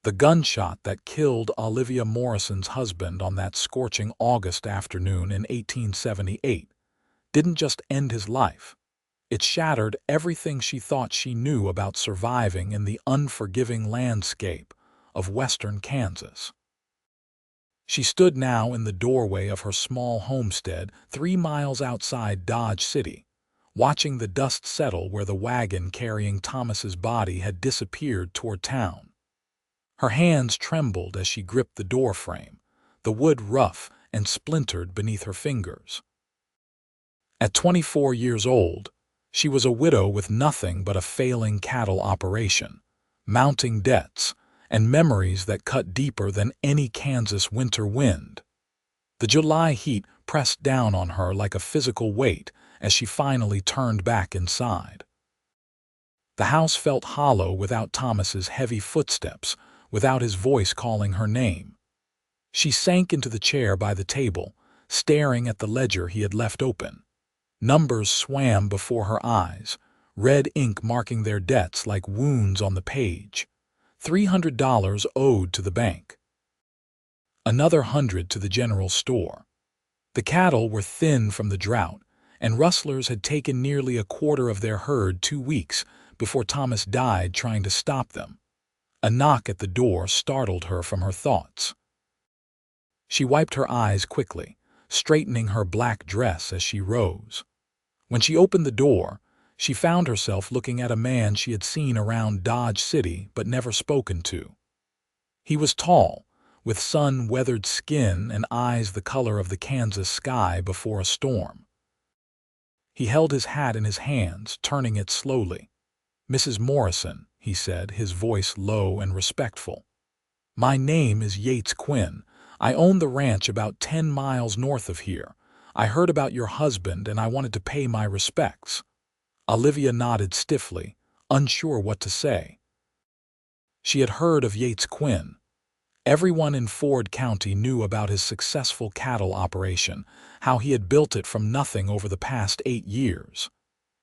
The gunshot that killed Olivia Morrison's husband on that scorching August afternoon in 1878 didn't just end his life. It shattered everything she thought she knew about surviving in the unforgiving landscape of western Kansas. She stood now in the doorway of her small homestead 3 miles outside Dodge City, watching the dust settle where the wagon carrying Thomas's body had disappeared toward town. Her hands trembled as she gripped the doorframe, the wood rough and splintered beneath her fingers. At 24 years old, she was a widow with nothing but a failing cattle operation, mounting debts, and memories that cut deeper than any Kansas winter wind. The July heat pressed down on her like a physical weight as she finally turned back inside. The house felt hollow without Thomas's heavy footsteps, without his voice calling her name. She sank into the chair by the table, staring at the ledger he had left open. Numbers swam before her eyes, red ink marking their debts like wounds on the page. $300 owed to the bank. Another 100 to the general store. The cattle were thin from the drought, and rustlers had taken nearly a quarter of their herd 2 weeks before Thomas died trying to stop them. A knock at the door startled her from her thoughts. She wiped her eyes quickly, straightening her black dress as she rose. When she opened the door, she found herself looking at a man she had seen around Dodge City but never spoken to. He was tall, with sun-weathered skin and eyes the color of the Kansas sky before a storm. He held his hat in his hands, turning it slowly. "Mrs. Morrison," he said, his voice low and respectful. "My name is Yates Quinn. I own the ranch about 10 miles north of here. I heard about your husband and I wanted to pay my respects." Olivia nodded stiffly, unsure what to say. She had heard of Yates Quinn. Everyone in Ford County knew about his successful cattle operation, how he had built it from nothing over the past 8 years.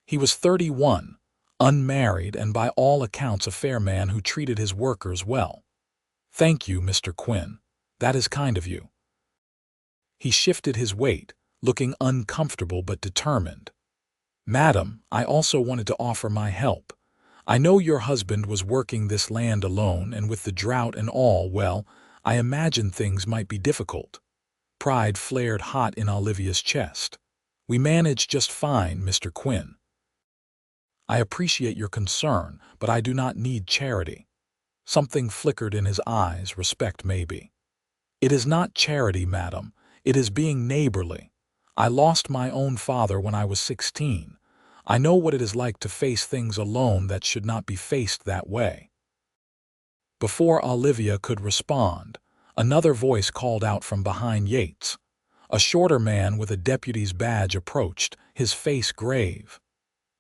He was 31, unmarried, and by all accounts a fair man who treated his workers well. "Thank you, Mr. Quinn. That is kind of you." He shifted his weight, looking uncomfortable but determined. "Madam, I also wanted to offer my help. I know your husband was working this land alone, and with the drought and all, well, I imagine things might be difficult." Pride flared hot in Olivia's chest. "We manage just fine, Mr. Quinn. I appreciate your concern, but I do not need charity." Something flickered in his eyes, respect maybe. "It is not charity, madam. It is being neighborly. I lost my own father when I was 16. I know what it is like to face things alone that should not be faced that way." Before Olivia could respond, another voice called out from behind Yates. A shorter man with a deputy's badge approached, his face grave.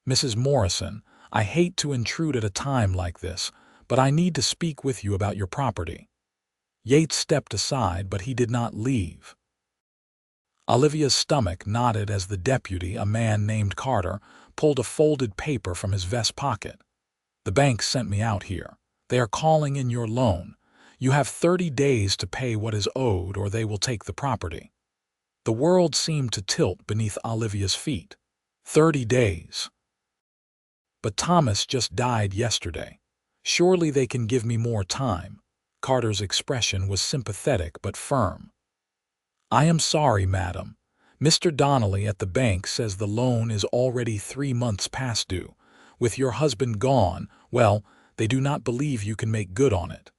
"Mrs. Morrison, I hate to intrude at a time like this, but I need to speak with you about your property." Yates stepped aside, but he did not leave. Olivia's stomach knotted as the deputy, a man named Carter, pulled a folded paper from his vest pocket. "The bank sent me out here. They are calling in your loan. You have 30 days to pay what is owed or they will take the property." The world seemed to tilt beneath Olivia's feet. 30 days. "But Thomas just died yesterday. Surely they can give me more time." Carter's expression was sympathetic but firm. "I am sorry, madam. Mr. Donnelly at the bank says the loan is already 3 months past due. With your husband gone, well, they do not believe you can make good on it."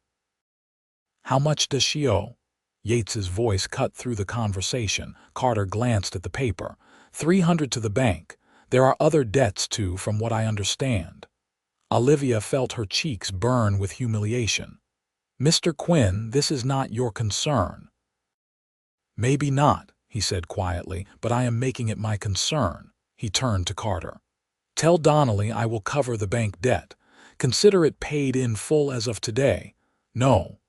"How much does she owe?" Yates's voice cut through the conversation. Carter glanced at the paper. 300 to the bank. There are other debts too, from what I understand." Olivia felt her cheeks burn with humiliation. "Mr. Quinn, this is not your concern." "Maybe not," he said quietly, "but I am making it my concern." He turned to Carter. "Tell Donnelly I will cover the bank debt. Consider it paid in full as of today." "No."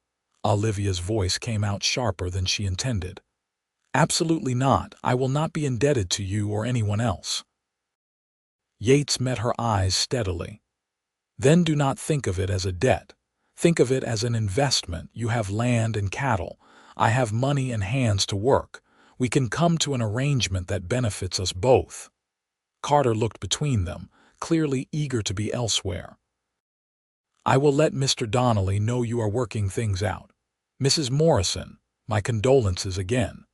Olivia's voice came out sharper than she intended. "Absolutely not. I will not be indebted to you or anyone else." Yates met her eyes steadily. "Then do not think of it as a debt. Think of it as an investment. You have land and cattle. I have money and hands to work. We can come to an arrangement that benefits us both." Carter looked between them, clearly eager to be elsewhere. "I will let Mr. Donnelly know you are working things out. Mrs. Morrison, my condolences again."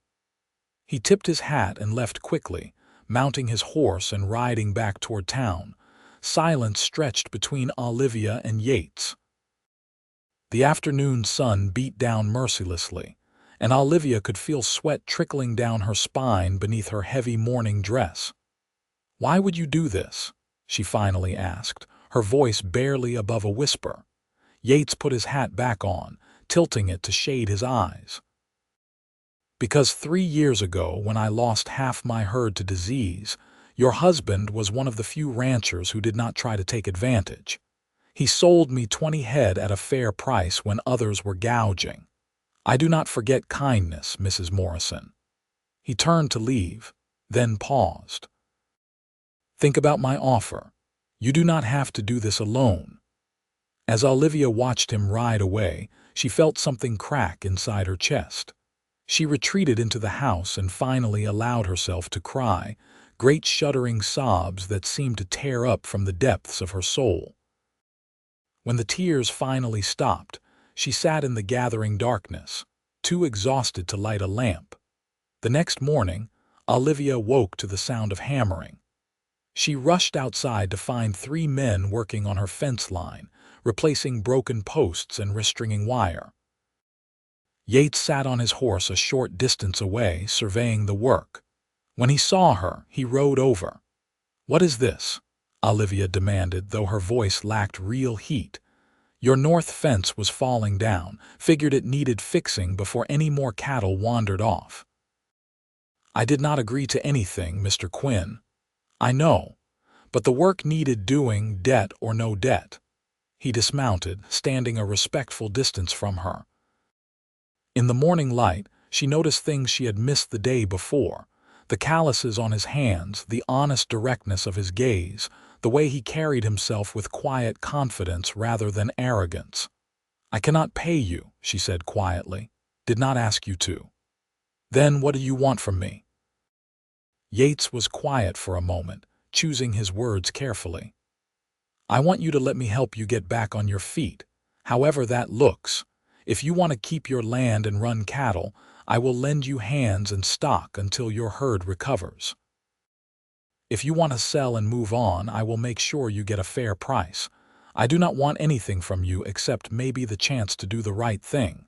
He tipped his hat and left quickly, mounting his horse and riding back toward town. Silence stretched between Olivia and Yates. The afternoon sun beat down mercilessly, and Olivia could feel sweat trickling down her spine beneath her heavy morning dress. "Why would you do this?" she finally asked, her voice barely above a whisper. Yates put his hat back on, tilting it to shade his eyes. "Because 3 years ago, when I lost half my herd to disease, your husband was one of the few ranchers who did not try to take advantage. He sold me 20 head at a fair price when others were gouging. I do not forget kindness, Mrs. Morrison." He turned to leave, then paused. "Think about my offer. You do not have to do this alone." As Olivia watched him ride away, she felt something crack inside her chest. She retreated into the house and finally allowed herself to cry, great shuddering sobs that seemed to tear up from the depths of her soul. When the tears finally stopped, she sat in the gathering darkness, too exhausted to light a lamp. The next morning, Olivia woke to the sound of hammering. She rushed outside to find 3 men working on her fence line, replacing broken posts and restringing wire. Yates sat on his horse a short distance away, surveying the work. When he saw her, he rode over. "What is this?" Olivia demanded, though her voice lacked real heat. "Your north fence was falling down. Figured it needed fixing before any more cattle wandered off." "I did not agree to anything, Mr. Quinn." "I know, but the work needed doing, debt or no debt." He dismounted, standing a respectful distance from her. In the morning light, she noticed things she had missed the day before: the calluses on his hands, the honest directness of his gaze, the way he carried himself with quiet confidence rather than arrogance. "I cannot pay you," she said quietly. "Did not ask you to." "Then what do you want from me?" Yates was quiet for a moment, choosing his words carefully. "I want you to let me help you get back on your feet, however that looks. If you want to keep your land and run cattle, I will lend you hands and stock until your herd recovers. If you want to sell and move on, I will make sure you get a fair price. I do not want anything from you except maybe the chance to do the right thing."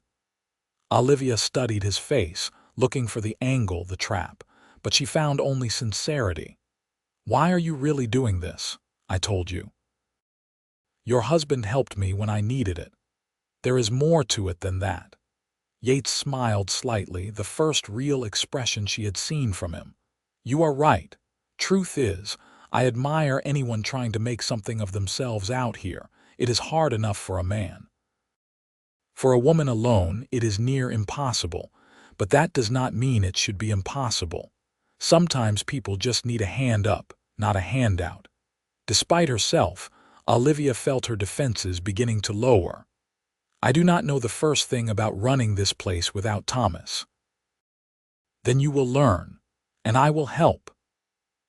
Olivia studied his face, looking for the angle, the trap, but she found only sincerity. "Why are you really doing this?" "I told you. Your husband helped me when I needed it. There is more to it than that." Yates smiled slightly, the first real expression she had seen from him. "You are right. Truth is, I admire anyone trying to make something of themselves out here. It is hard enough for a man. For a woman alone, it is near impossible, but that does not mean it should be impossible. Sometimes people just need a hand up, not a handout." Despite herself, Olivia felt her defenses beginning to lower. "I do not know the first thing about running this place without Thomas." "Then you will learn, and I will help."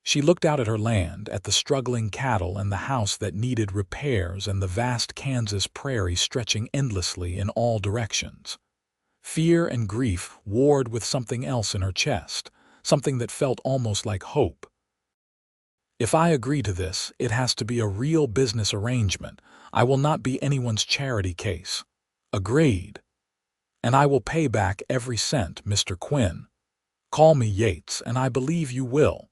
She looked out at her land, at the struggling cattle and the house that needed repairs and the vast Kansas prairie stretching endlessly in all directions. Fear and grief warred with something else in her chest, something that felt almost like hope. "If I agree to this, it has to be a real business arrangement. I will not be anyone's charity case." "Agreed. And I will pay back every cent, Mr. Quinn. Call me Yates, and I believe you will."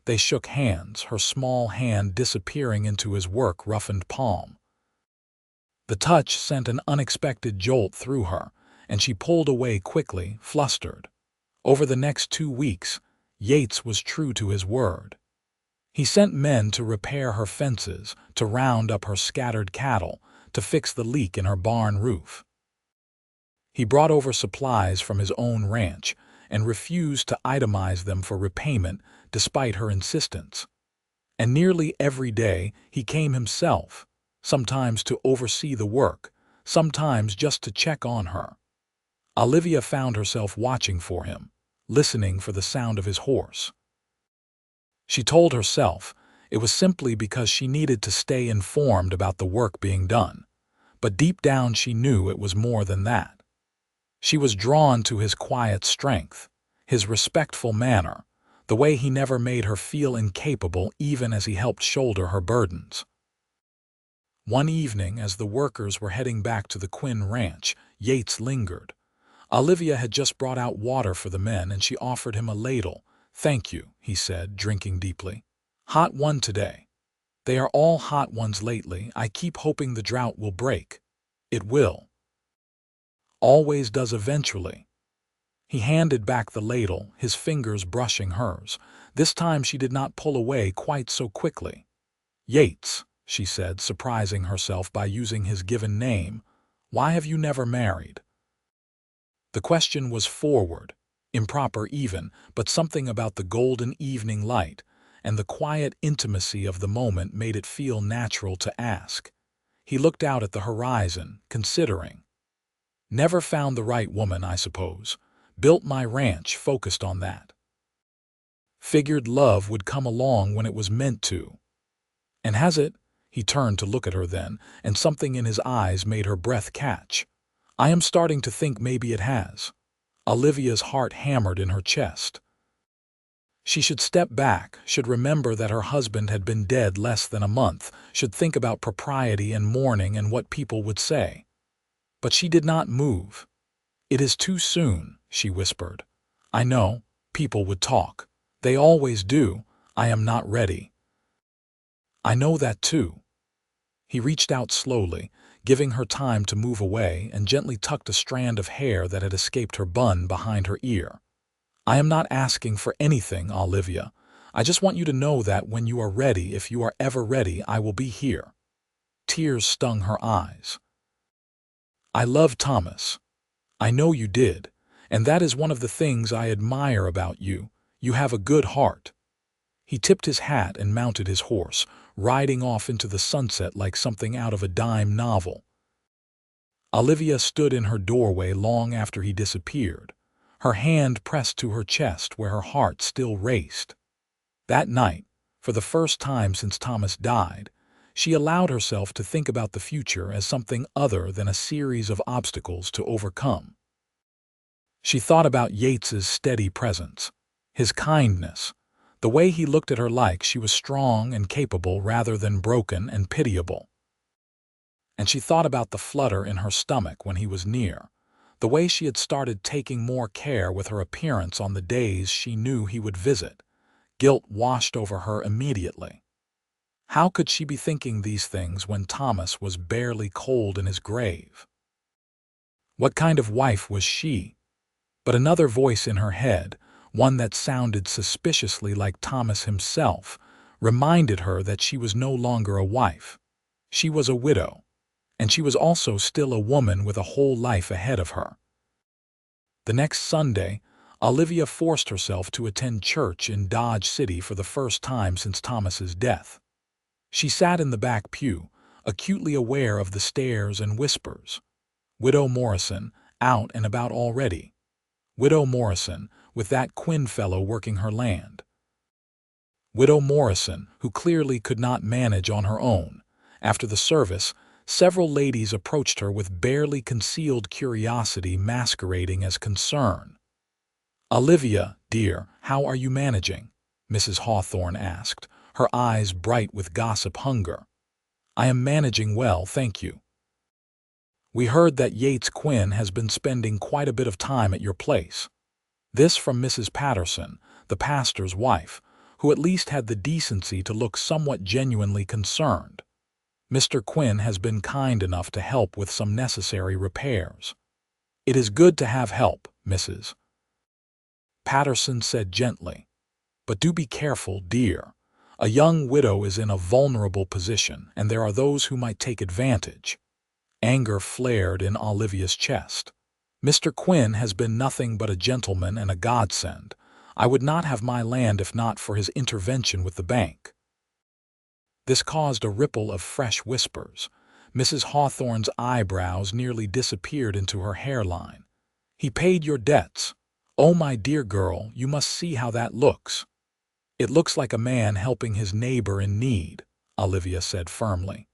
They shook hands, her small hand disappearing into his work-roughened palm. The touch sent an unexpected jolt through her, and she pulled away quickly, flustered. Over the next 2 weeks, Yates was true to his word. He sent men to repair her fences, to round up her scattered cattle, to fix the leak in her barn roof. He brought over supplies from his own ranch and refused to itemize them for repayment despite her insistence. And nearly every day he came himself, sometimes to oversee the work, sometimes just to check on her. Olivia found herself watching for him, listening for the sound of his horse. She told herself it was simply because she needed to stay informed about the work being done, but deep down she knew it was more than that. She was drawn to his quiet strength, his respectful manner, the way he never made her feel incapable even as he helped shoulder her burdens. One evening, as the workers were heading back to the Quinn ranch, Yates lingered. Olivia had just brought out water for the men and she offered him a ladle. "Thank you," he said, drinking deeply. "Hot one today." "They are all hot ones lately. I keep hoping the drought will break." "It will. Always does eventually." He handed back the ladle, his fingers brushing hers. This time she did not pull away quite so quickly. "Yates," she said, surprising herself by using his given name, "why have you never married?" The question was forward, improper even, but something about the golden evening light and the quiet intimacy of the moment made it feel natural to ask. He looked out at the horizon, considering. "Never found the right woman, I suppose. Built my ranch focused on that. Figured love would come along when it was meant to." "And has it?" He turned to look at her then, and something in his eyes made her breath catch. "I am starting to think maybe it has." Olivia's heart hammered in her chest. She should step back, should remember that her husband had been dead less than a month, should think about propriety and mourning and what people would say. But she did not move. "It is too soon," she whispered. "I know, people would talk. They always do. I am not ready." "I know that too." He reached out slowly, giving her time to move away, and gently tucked a strand of hair that had escaped her bun behind her ear. "I am not asking for anything, Olivia. I just want you to know that when you are ready, if you are ever ready, I will be here." Tears stung her eyes. "I love Thomas. I know you did, and that is one of the things I admire about you. You have a good heart." He tipped his hat and mounted his horse, riding off into the sunset like something out of a dime novel. Olivia stood in her doorway long after he disappeared, her hand pressed to her chest where her heart still raced. That night, for the first time since Thomas died, she allowed herself to think about the future as something other than a series of obstacles to overcome. She thought about Yates's steady presence, his kindness, the way he looked at her like she was strong and capable rather than broken and pitiable. And she thought about the flutter in her stomach when he was near, the way she had started taking more care with her appearance on the days she knew he would visit. Guilt washed over her immediately. How could she be thinking these things when Thomas was barely cold in his grave? What kind of wife was she? But another voice in her head, one that sounded suspiciously like Thomas himself, reminded her that she was no longer a wife. She was a widow, and she was also still a woman with a whole life ahead of her. The next Sunday, Olivia forced herself to attend church in Dodge City for the first time since Thomas's death. She sat in the back pew, acutely aware of the stares and whispers. Widow Morrison, out and about already. Widow Morrison, with that Quinn fellow working her land. Widow Morrison, who clearly could not manage on her own. After the service, several ladies approached her with barely concealed curiosity masquerading as concern. "Olivia, dear, how are you managing?" Mrs. Hawthorne asked, her eyes bright with gossip hunger. "I am managing well, thank you. We heard that Yates Quinn has been spending quite a bit of time at your place." This from Mrs. Patterson, the pastor's wife, who at least had the decency to look somewhat genuinely concerned. "Mr. Quinn has been kind enough to help with some necessary repairs." "It is good to have help, Mrs. Patterson said gently. "But do be careful, dear. A young widow is in a vulnerable position, and there are those who might take advantage." Anger flared in Olivia's chest. "Mr. Quinn has been nothing but a gentleman and a godsend. I would not have my land if not for his intervention with the bank." This caused a ripple of fresh whispers. Mrs. Hawthorne's eyebrows nearly disappeared into her hairline. "He paid your debts. Oh, my dear girl, you must see how that looks." "It looks like a man helping his neighbor in need," Olivia said firmly.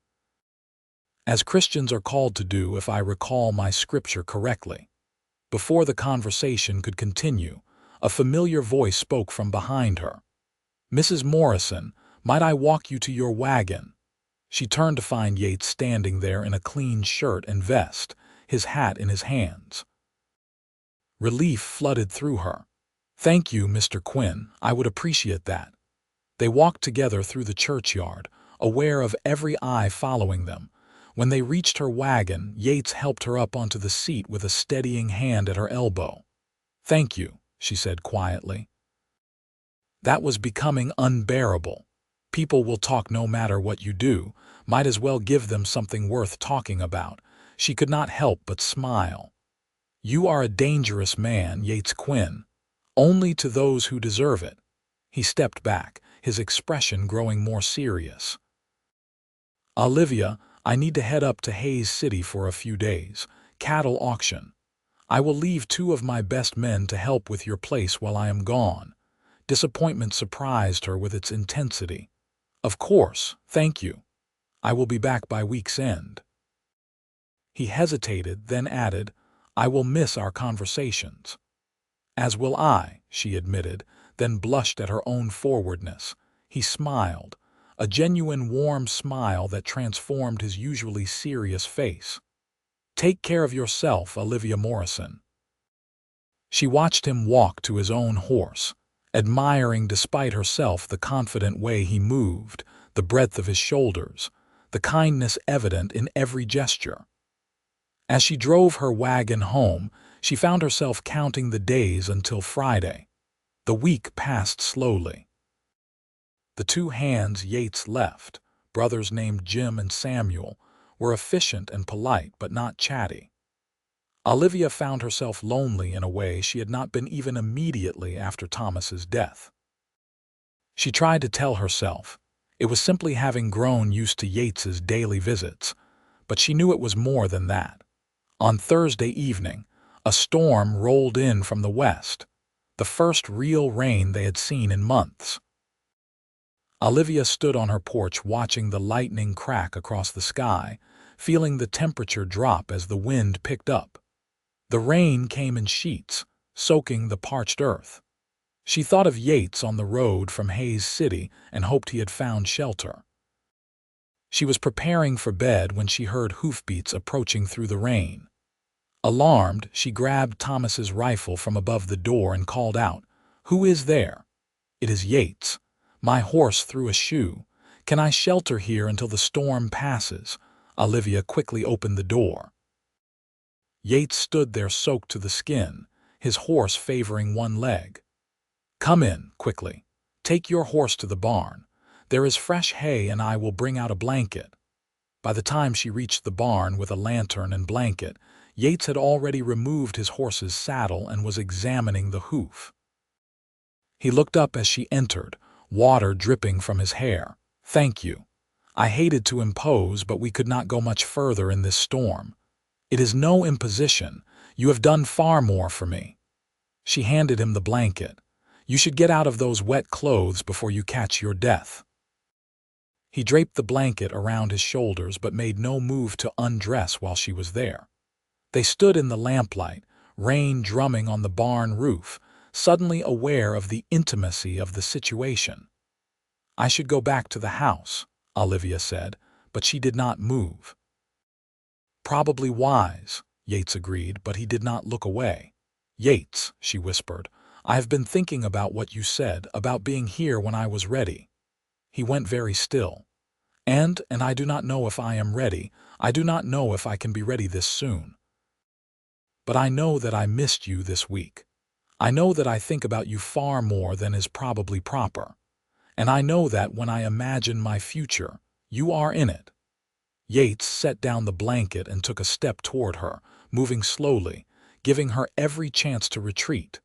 "As Christians are called to do, if I recall my scripture correctly." Before the conversation could continue, a familiar voice spoke from behind her. "Mrs. Morrison, might I walk you to your wagon?" She turned to find Yates standing there in a clean shirt and vest, his hat in his hands. Relief flooded through her. "Thank you, Mr. Quinn, I would appreciate that." They walked together through the churchyard, aware of every eye following them. When they reached her wagon, Yates helped her up onto the seat with a steadying hand at her elbow. "Thank you," she said quietly. That was becoming unbearable. People will talk no matter what you do. Might as well give them something worth talking about. She could not help but smile. "You are a dangerous man, Yates Quinn. Only to those who deserve it." He stepped back, his expression growing more serious. "Olivia, I need to head up to Hayes City for a few days. Cattle auction. I will leave 2 of my best men to help with your place while I am gone." Disappointment surprised her with its intensity. "Of course, thank you. I will be back by week's end." He hesitated, then added, "I will miss our conversations." "As will I," she admitted, then blushed at her own forwardness. He smiled, a genuine warm smile that transformed his usually serious face. "Take care of yourself, Olivia Morrison." She watched him walk to his own horse, admiring despite herself the confident way he moved, the breadth of his shoulders, the kindness evident in every gesture. As she drove her wagon home, she found herself counting the days until Friday. The week passed slowly. The 2 hands Yates left, brothers named Jim and Samuel, were efficient and polite but not chatty. Olivia found herself lonely in a way she had not been even immediately after Thomas's death. She tried to tell herself it was simply having grown used to Yates's daily visits, but she knew it was more than that. On Thursday evening, a storm rolled in from the west, the first real rain they had seen in months. Olivia stood on her porch watching the lightning crack across the sky, feeling the temperature drop as the wind picked up. The rain came in sheets, soaking the parched earth. She thought of Yates on the road from Hayes City and hoped he had found shelter. She was preparing for bed when she heard hoofbeats approaching through the rain. Alarmed, she grabbed Thomas's rifle from above the door and called out, "Who is there?" "It is Yates. My horse threw a shoe. Can I shelter here until the storm passes?" Olivia quickly opened the door. Yates stood there soaked to the skin, his horse favoring one leg. "Come in, quickly. Take your horse to the barn. There is fresh hay and I will bring out a blanket." By the time she reached the barn with a lantern and blanket, Yates had already removed his horse's saddle and was examining the hoof. He looked up as she entered, water dripping from his hair. "Thank you. I hated to impose, but we could not go much further in this storm." "It is no imposition. You have done far more for me." She handed him the blanket. "You should get out of those wet clothes before you catch your death." He draped the blanket around his shoulders but made no move to undress while she was there. They stood in the lamplight, rain drumming on the barn roof, suddenly aware of the intimacy of the situation. "I should go back to the house," Olivia said, but she did not move. "Probably wise," Yates agreed, but he did not look away. "Yates," she whispered, "I have been thinking about what you said, about being here when I was ready." He went very still. And I do not know if I am ready. I do not know if I can be ready this soon. But I know that I missed you this week. I know that I think about you far more than is probably proper. And I know that when I imagine my future, you are in it." Yates set down the blanket and took a step toward her, moving slowly, giving her every chance to retreat.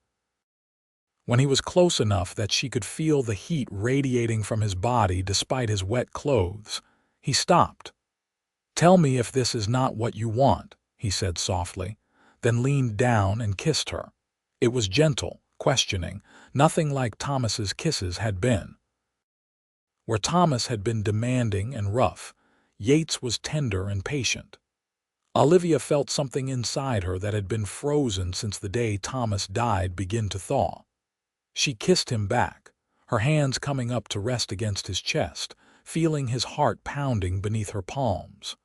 When he was close enough that she could feel the heat radiating from his body despite his wet clothes, he stopped. "Tell me if this is not what you want," he said softly, then leaned down and kissed her. It was gentle, questioning, nothing like Thomas's kisses had been. Where Thomas had been demanding and rough, Yates was tender and patient. Olivia felt something inside her that had been frozen since the day Thomas died begin to thaw. She kissed him back, her hands coming up to rest against his chest, feeling his heart pounding beneath her palms.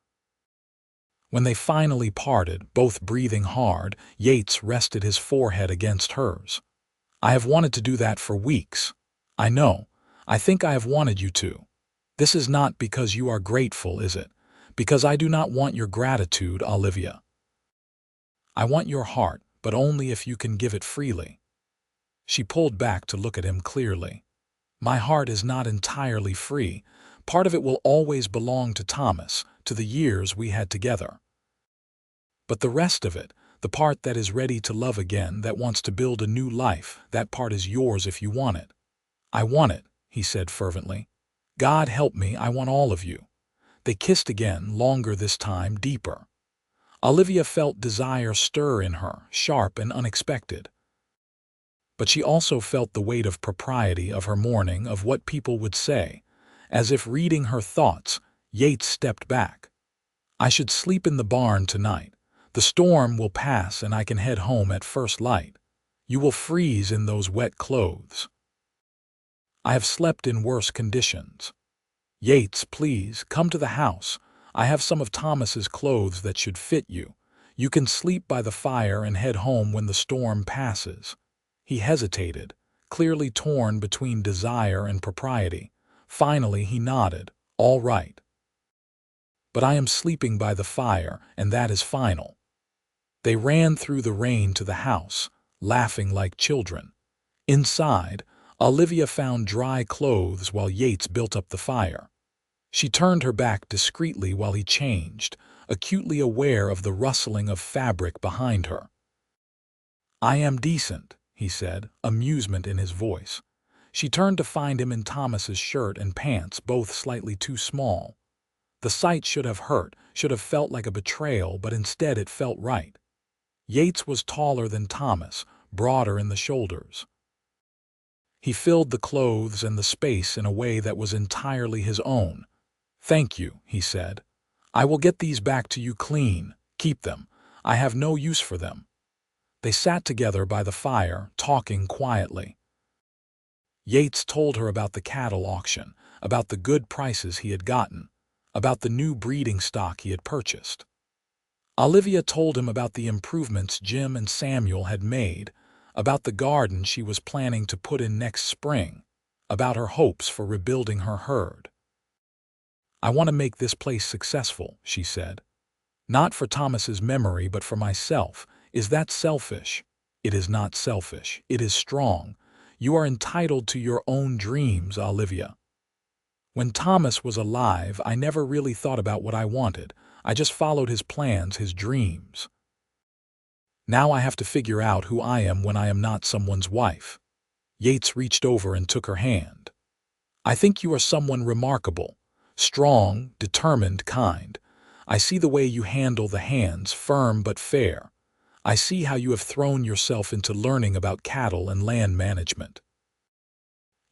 When they finally parted, both breathing hard, Yates rested his forehead against hers. "I have wanted to do that for weeks. I know. I think I have wanted you to. This is not because you are grateful, is it? Because I do not want your gratitude, Olivia. I want your heart, but only if you can give it freely." She pulled back to look at him clearly. "My heart is not entirely free. Part of it will always belong to Thomas, to the years we had together. But the rest of it, the part that is ready to love again, that wants to build a new life, that part is yours if you want it." "I want it," he said fervently. "God help me, I want all of you." They kissed again, longer this time, deeper. Olivia felt desire stir in her, sharp and unexpected. But she also felt the weight of propriety, of her mourning, of what people would say. As if reading her thoughts, Yates stepped back. "I should sleep in the barn tonight. The storm will pass and I can head home at first light. You will freeze in those wet clothes. I have slept in worse conditions. Yates, please, come to the house. I have some of Thomas's clothes that should fit you. You can sleep by the fire and head home when the storm passes." He hesitated, clearly torn between desire and propriety. Finally he nodded. "All right. But I am sleeping by the fire, and that is final." They ran through the rain to the house, laughing like children. Inside, Olivia found dry clothes while Yates built up the fire. She turned her back discreetly while he changed, acutely aware of the rustling of fabric behind her. "I am decent," he said, amusement in his voice. She turned to find him in Thomas's shirt and pants, both slightly too small. The sight should have hurt, should have felt like a betrayal, but instead it felt right. Yates was taller than Thomas, broader in the shoulders. He filled the clothes and the space in a way that was entirely his own. "Thank you," he said. "I will get these back to you clean. Keep them. I have no use for them." They sat together by the fire, talking quietly. Yates told her about the cattle auction, about the good prices he had gotten, about the new breeding stock he had purchased. Olivia told him about the improvements Jim and Samuel had made, about the garden she was planning to put in next spring, about her hopes for rebuilding her herd. "I want to make this place successful," she said. "Not for Thomas's memory, but for myself. Is that selfish?" "It is not selfish. It is strong. You are entitled to your own dreams, Olivia. When Thomas was alive, I never really thought about what I wanted. I just followed his plans, his dreams. Now I have to figure out who I am when I am not someone's wife." Yates reached over and took her hand. "I think you are someone remarkable. Strong, determined, kind. I see the way you handle the hands, firm but fair. I see how you have thrown yourself into learning about cattle and land management.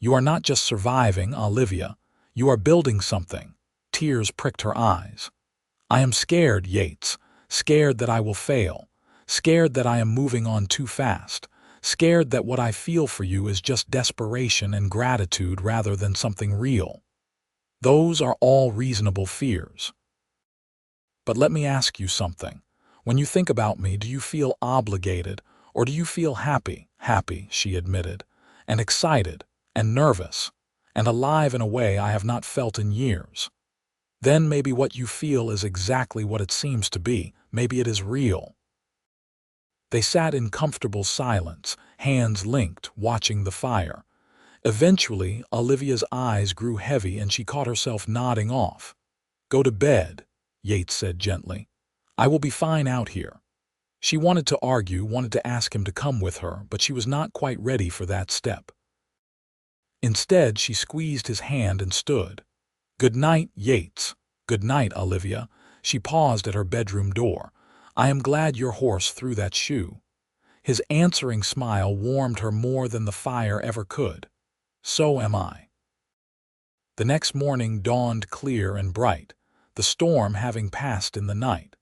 You are not just surviving, Olivia. You are building something." Tears pricked her eyes. "I am scared, Yates. Scared that I will fail. Scared that I am moving on too fast. Scared that what I feel for you is just desperation and gratitude rather than something real. Those are all reasonable fears. But let me ask you something. When you think about me, do you feel obligated, or do you feel happy?" "Happy," she admitted, "and excited, and nervous, and alive in a way I have not felt in years. Then maybe what you feel is exactly what it seems to be. Maybe it is real." They sat in comfortable silence, hands linked, watching the fire. Eventually, Olivia's eyes grew heavy and she caught herself nodding off. "Go to bed," Yates said gently. "I will be fine out here." She wanted to argue, wanted to ask him to come with her, but she was not quite ready for that step. Instead, she squeezed his hand and stood. "Good night, Yates. Good night, Olivia." She paused at her bedroom door. "I am glad your horse threw that shoe." His answering smile warmed her more than the fire ever could. "So am I." The next morning dawned clear and bright, the storm having passed in the night.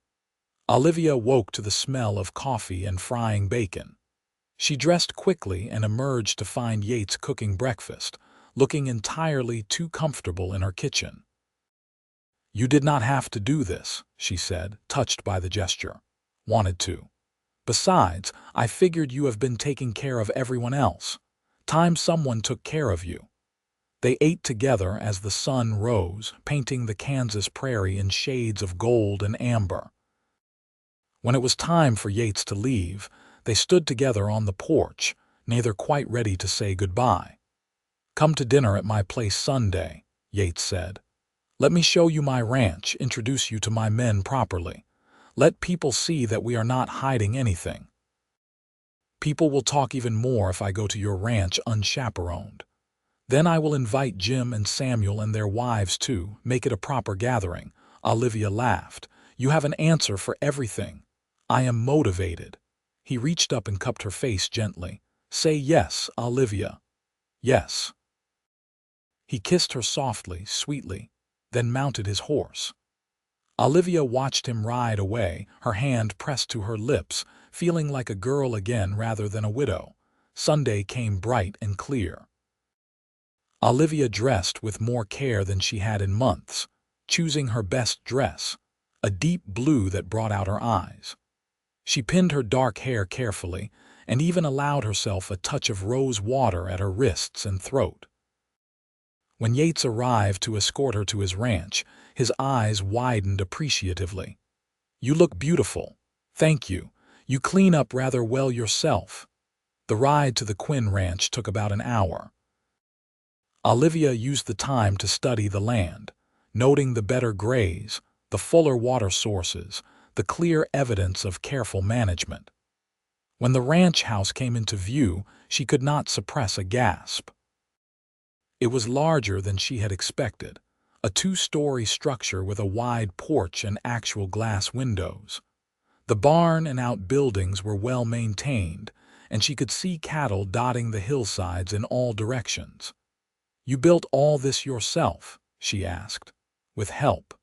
Olivia woke to the smell of coffee and frying bacon. She dressed quickly and emerged to find Yates cooking breakfast, looking entirely too comfortable in her kitchen. "You did not have to do this," she said, touched by the gesture. "Wanted to. Besides, I figured you have been taking care of everyone else. Time someone took care of you." They ate together as the sun rose, painting the Kansas prairie in shades of gold and amber. When it was time for Yates to leave, they stood together on the porch, neither quite ready to say goodbye. "Come to dinner at my place Sunday," Yates said. "Let me show you my ranch, introduce you to my men properly. Let people see that we are not hiding anything. People will talk even more if I go to your ranch unchaperoned. Then I will invite Jim and Samuel and their wives too, make it a proper gathering." Olivia laughed. "You have an answer for everything. I am motivated." He reached up and cupped her face gently. "Say yes, Olivia. Yes." He kissed her softly, sweetly, then mounted his horse. Olivia watched him ride away, her hand pressed to her lips, feeling like a girl again rather than a widow. Sunday came bright and clear. Olivia dressed with more care than she had in months, choosing her best dress, a deep blue that brought out her eyes. She pinned her dark hair carefully and even allowed herself a touch of rose water at her wrists and throat. When Yates arrived to escort her to his ranch, his eyes widened appreciatively. "You look beautiful. Thank you. You clean up rather well yourself." The ride to the Quinn ranch took about an hour. Olivia used the time to study the land, noting the better graze, the fuller water sources, the clear evidence of careful management. When the ranch house came into view, she could not suppress a gasp. It was larger than she had expected, a two-story structure with a wide porch and actual glass windows. The barn and outbuildings were well maintained, and she could see cattle dotting the hillsides in all directions. "You built all this yourself?" she asked. "With help?"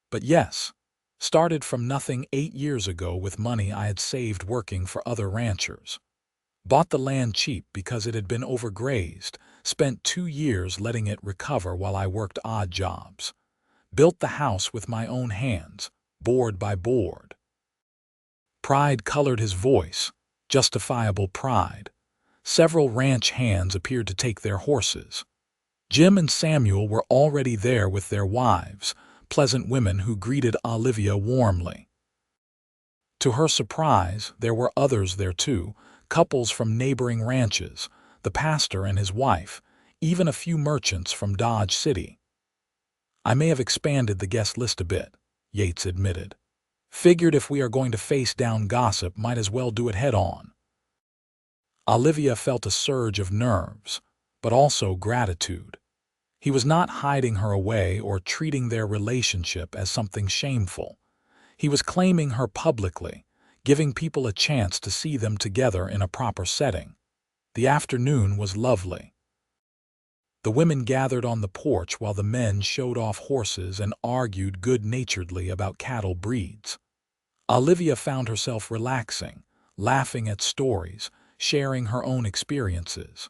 "But yes. Started from nothing 8 years ago with money I had saved working for other ranchers. Bought the land cheap because it had been overgrazed, spent 2 years letting it recover while I worked odd jobs. Built the house with my own hands, board by board." Pride colored his voice, justifiable pride. Several ranch hands appeared to take their horses. Jim and Samuel were already there with their wives, pleasant women who greeted Olivia warmly. To her surprise, there were others there too, couples from neighboring ranches, the pastor and his wife, even a few merchants from Dodge City. "I may have expanded the guest list a bit," Yates admitted. "Figured if we are going to face down gossip, might as well do it head on." Olivia felt a surge of nerves, but also gratitude. He was not hiding her away or treating their relationship as something shameful. He was claiming her publicly, giving people a chance to see them together in a proper setting. The afternoon was lovely. The women gathered on the porch while the men showed off horses and argued good-naturedly about cattle breeds. Olivia found herself relaxing, laughing at stories, sharing her own experiences.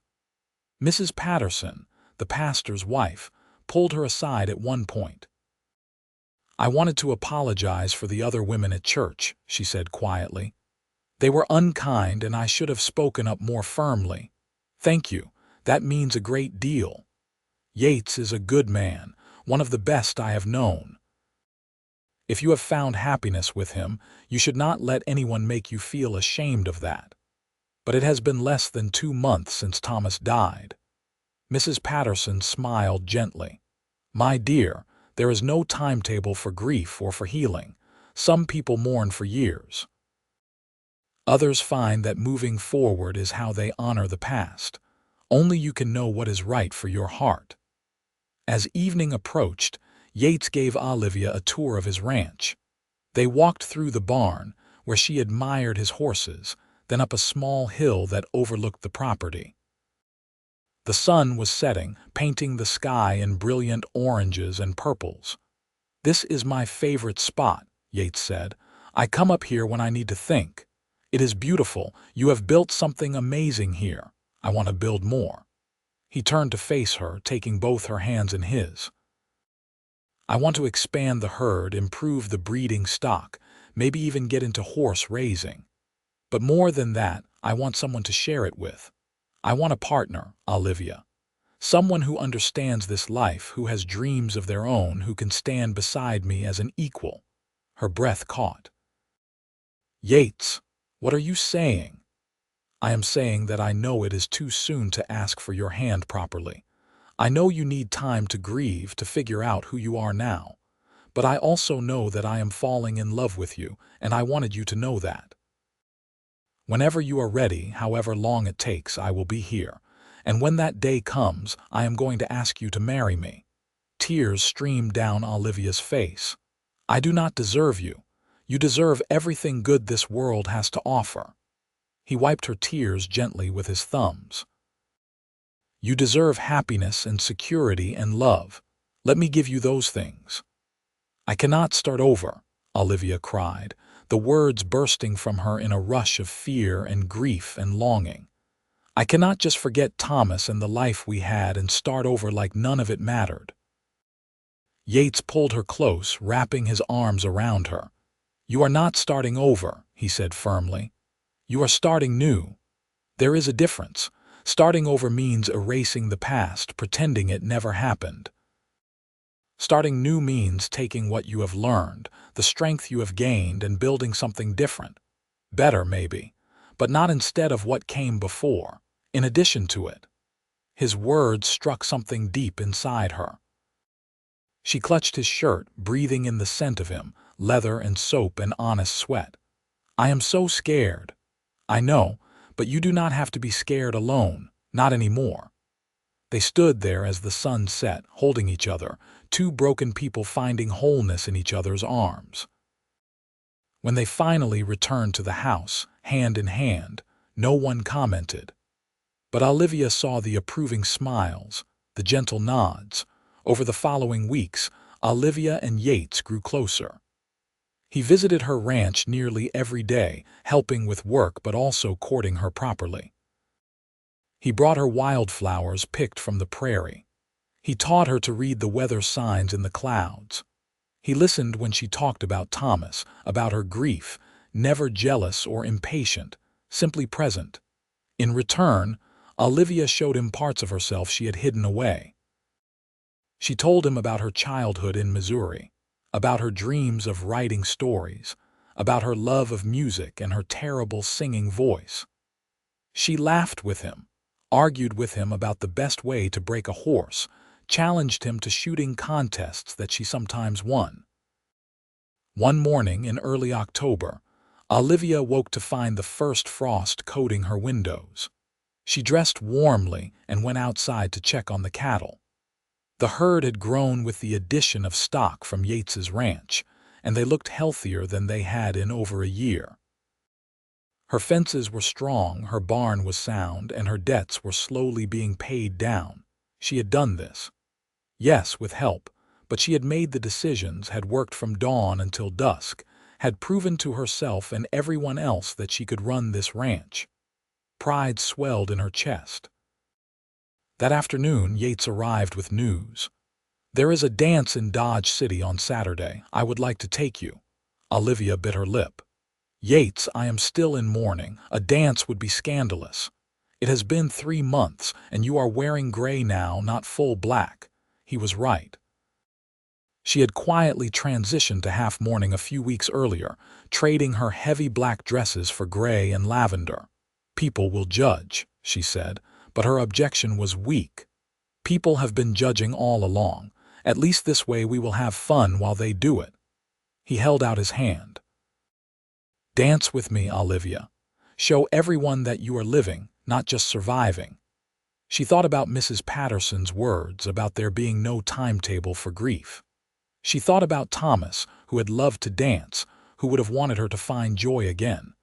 Mrs. Patterson, the pastor's wife, pulled her aside at one point. "I wanted to apologize for the other women at church," she said quietly. "They were unkind and I should have spoken up more firmly. Thank you, that means a great deal. Yates is a good man, one of the best I have known. If you have found happiness with him, you should not let anyone make you feel ashamed of that. But it has been less than 2 months since Thomas died." Mrs. Patterson smiled gently. "My dear, there is no timetable for grief or for healing. Some people mourn for years. Others find that moving forward is how they honor the past. Only you can know what is right for your heart." As evening approached, Yates gave Olivia a tour of his ranch. They walked through the barn, where she admired his horses, then up a small hill that overlooked the property. The sun was setting, painting the sky in brilliant oranges and purples. "This is my favorite spot," Yates said. "I come up here when I need to think. It is beautiful. You have built something amazing here. I want to build more." He turned to face her, taking both her hands in his. "I want to expand the herd, improve the breeding stock, maybe even get into horse raising. But more than that, I want someone to share it with. I want a partner, Olivia. Someone who understands this life, who has dreams of their own, who can stand beside me as an equal." Her breath caught. "Yates, what are you saying?" "I am saying that I know it is too soon to ask for your hand properly. I know you need time to grieve, to figure out who you are now. But I also know that I am falling in love with you, and I wanted you to know that. Whenever you are ready, however long it takes, I will be here. And when that day comes, I am going to ask you to marry me." Tears streamed down Olivia's face. "I do not deserve you. You deserve everything good this world has to offer." He wiped her tears gently with his thumbs. "You deserve happiness and security and love. Let me give you those things." "I cannot start over," Olivia cried, the words bursting from her in a rush of fear and grief and longing. "I cannot just forget Thomas and the life we had and start over like none of it mattered." Yates pulled her close, wrapping his arms around her. "You are not starting over," he said firmly. "You are starting new. There is a difference. Starting over means erasing the past, pretending it never happened. Starting new means taking what you have learned, the strength you have gained, and building something different. Better, maybe, but not instead of what came before, in addition to it." His words struck something deep inside her. She clutched his shirt, breathing in the scent of him, leather and soap and honest sweat. "I am so scared." "I know, but you do not have to be scared alone, not anymore." They stood there as the sun set, holding each other, two broken people finding wholeness in each other's arms. When they finally returned to the house, hand in hand, no one commented. But Olivia saw the approving smiles, the gentle nods. Over the following weeks, Olivia and Yates grew closer. He visited her ranch nearly every day, helping with work but also courting her properly. He brought her wildflowers picked from the prairie. He taught her to read the weather signs in the clouds. He listened when she talked about Thomas, about her grief, never jealous or impatient, simply present. In return, Olivia showed him parts of herself she had hidden away. She told him about her childhood in Missouri, about her dreams of writing stories, about her love of music and her terrible singing voice. She laughed with him, argued with him about the best way to break a horse, challenged him to shooting contests that she sometimes won. One morning in early October, Olivia woke to find the first frost coating her windows. She dressed warmly and went outside to check on the cattle. The herd had grown with the addition of stock from Yates's ranch, and they looked healthier than they had in over a year. Her fences were strong, her barn was sound, and her debts were slowly being paid down. She had done this. Yes, with help, but she had made the decisions, had worked from dawn until dusk, had proven to herself and everyone else that she could run this ranch. Pride swelled in her chest. That afternoon, Yates arrived with news. "There is a dance in Dodge City on Saturday. I would like to take you." Olivia bit her lip. "Yates, I am still in mourning. A dance would be scandalous. It has been 3 months, and you are wearing gray now, not full black." He was right. She had quietly transitioned to half-mourning a few weeks earlier, trading her heavy black dresses for gray and lavender. "People will judge," she said, but her objection was weak. "People have been judging all along. At least this way we will have fun while they do it." He held out his hand. "Dance with me, Olivia. Show everyone that you are living, not just surviving." She thought about Mrs. Patterson's words about there being no timetable for grief. She thought about Thomas, who had loved to dance, who would have wanted her to find joy again.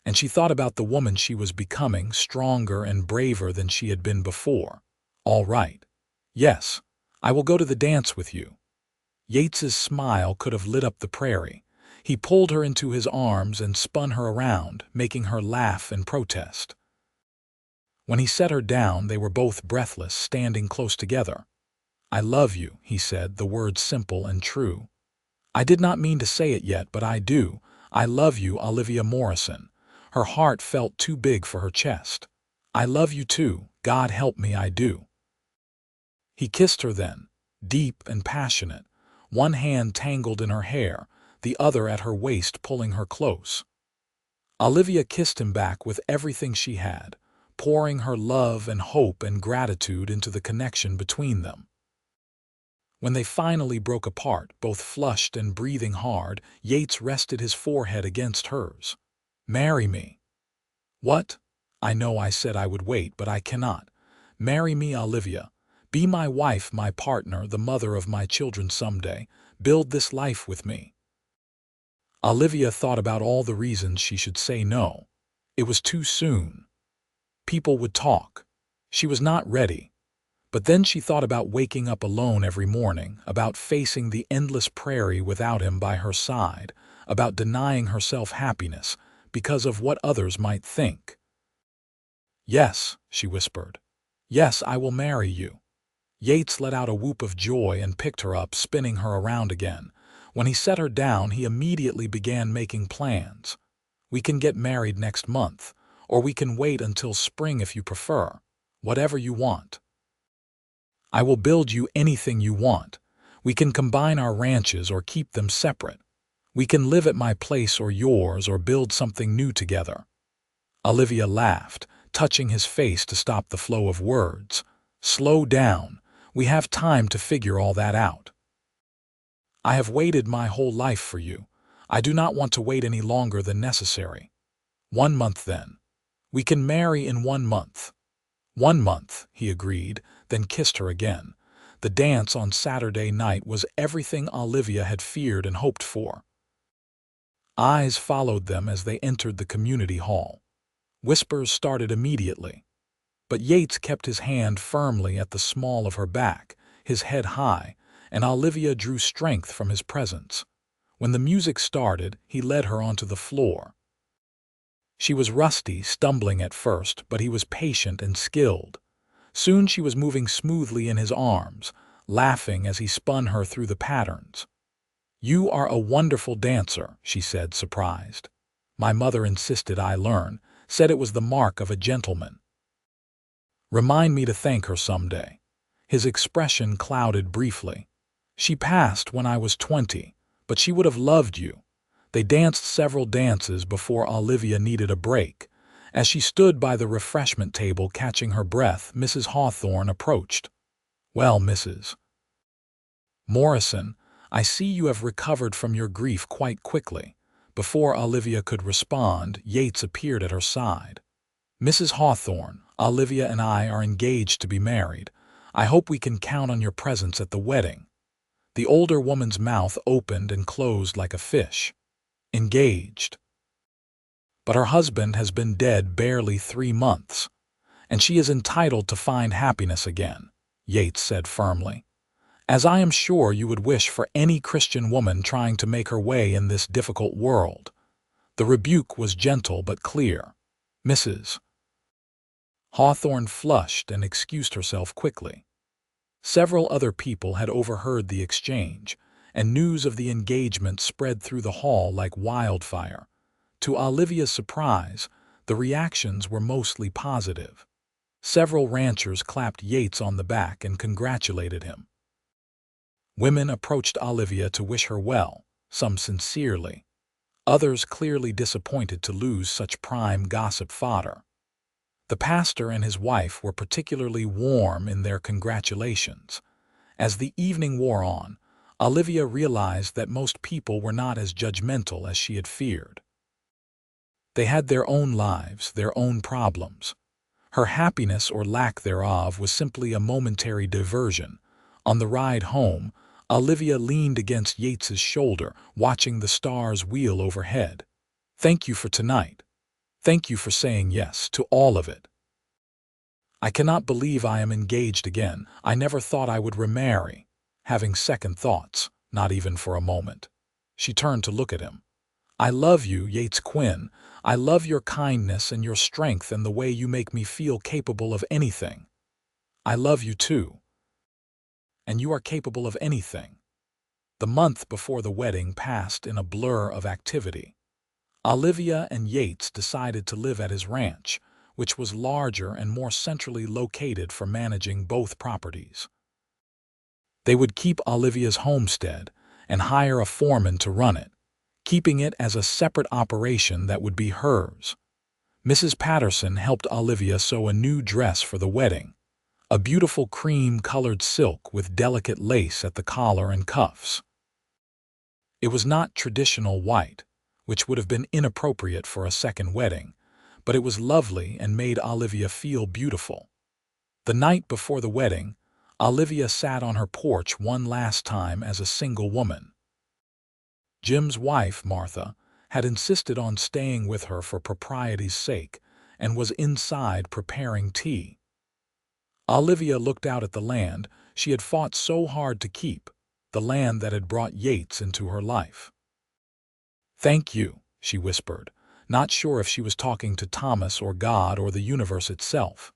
And she thought about the woman she was becoming, stronger and braver than she had been before. "All right. Yes, I will go to the dance with you." Yates's smile could have lit up the prairie. He pulled her into his arms and spun her around, making her laugh and protest. When he set her down, they were both breathless, standing close together. "I love you," he said, the words simple and true. "I did not mean to say it yet, but I do. I love you, Olivia Morrison." Her heart felt too big for her chest. "I love you too. God help me, I do." He kissed her then, deep and passionate, one hand tangled in her hair, the other at her waist pulling her close. Olivia kissed him back with everything she had, pouring her love and hope and gratitude into the connection between them. When they finally broke apart, both flushed and breathing hard, Yates rested his forehead against hers. "Marry me." "What?" "I know I said I would wait, but I cannot. Marry me, Olivia. Be my wife, my partner, the mother of my children someday. Build this life with me." Olivia thought about all the reasons she should say no. It was too soon. People would talk. She was not ready. But then she thought about waking up alone every morning, about facing the endless prairie without him by her side, about denying herself happiness because of what others might think. "Yes," she whispered. "Yes, I will marry you." Yates let out a whoop of joy and picked her up, spinning her around again. When he set her down, he immediately began making plans. "We can get married next month, or we can wait until spring if you prefer. Whatever you want. I will build you anything you want. We can combine our ranches or keep them separate. We can live at my place or yours or build something new together." Olivia laughed, touching his face to stop the flow of words. "Slow down. We have time to figure all that out. I have waited my whole life for you. I do not want to wait any longer than necessary. 1 month then. We can marry in 1 month. 1 month, he agreed, then kissed her again. The dance on Saturday night was everything Olivia had feared and hoped for. Eyes followed them as they entered the community hall. Whispers started immediately. But Yates kept his hand firmly at the small of her back, his head high, and Olivia drew strength from his presence. When the music started, he led her onto the floor. She was rusty, stumbling at first, but he was patient and skilled. Soon she was moving smoothly in his arms, laughing as he spun her through the patterns. "You are a wonderful dancer," she said, surprised. "My mother insisted I learn, said it was the mark of a gentleman. Remind me to thank her someday." His expression clouded briefly. "She passed when I was 20, but she would have loved you." They danced several dances before Olivia needed a break. As she stood by the refreshment table catching her breath, Mrs. Hawthorne approached. "Well, Mrs. Morrison, I see you have recovered from your grief quite quickly." Before Olivia could respond, Yates appeared at her side. "Mrs. Hawthorne, Olivia and I are engaged to be married. I hope we can count on your presence at the wedding." The older woman's mouth opened and closed like a fish. "Engaged? But her husband has been dead barely 3 months, and she is entitled to find happiness again," Yates said firmly. "As I am sure you would wish for any Christian woman trying to make her way in this difficult world." The rebuke was gentle but clear. Mrs. Hawthorne flushed and excused herself quickly. Several other people had overheard the exchange, and news of the engagement spread through the hall like wildfire. To Olivia's surprise, the reactions were mostly positive. Several ranchers clapped Yates on the back and congratulated him. Women approached Olivia to wish her well, some sincerely, others clearly disappointed to lose such prime gossip fodder. The pastor and his wife were particularly warm in their congratulations. As the evening wore on, Olivia realized that most people were not as judgmental as she had feared. They had their own lives, their own problems. Her happiness or lack thereof was simply a momentary diversion. On the ride home, Olivia leaned against Yates's shoulder, watching the stars wheel overhead. "Thank you for tonight. Thank you for saying yes to all of it. I cannot believe I am engaged again. I never thought I would remarry." Having second thoughts, not even for a moment. She turned to look at him. "I love you, Yates Quinn. I love your kindness and your strength and the way you make me feel capable of anything. I love you too. And you are capable of anything." The month before the wedding passed in a blur of activity. Olivia and Yates decided to live at his ranch, which was larger and more centrally located for managing both properties. They would keep Olivia's homestead and hire a foreman to run it, keeping it as a separate operation that would be hers. Mrs. Patterson helped Olivia sew a new dress for the wedding, a beautiful cream-colored silk with delicate lace at the collar and cuffs. It was not traditional white, which would have been inappropriate for a second wedding, but it was lovely and made Olivia feel beautiful. The night before the wedding, Olivia sat on her porch one last time as a single woman. Jim's wife, Martha, had insisted on staying with her for propriety's sake and was inside preparing tea. Olivia looked out at the land she had fought so hard to keep, the land that had brought Yates into her life. "Thank you," she whispered, not sure if she was talking to Thomas or God or the universe itself.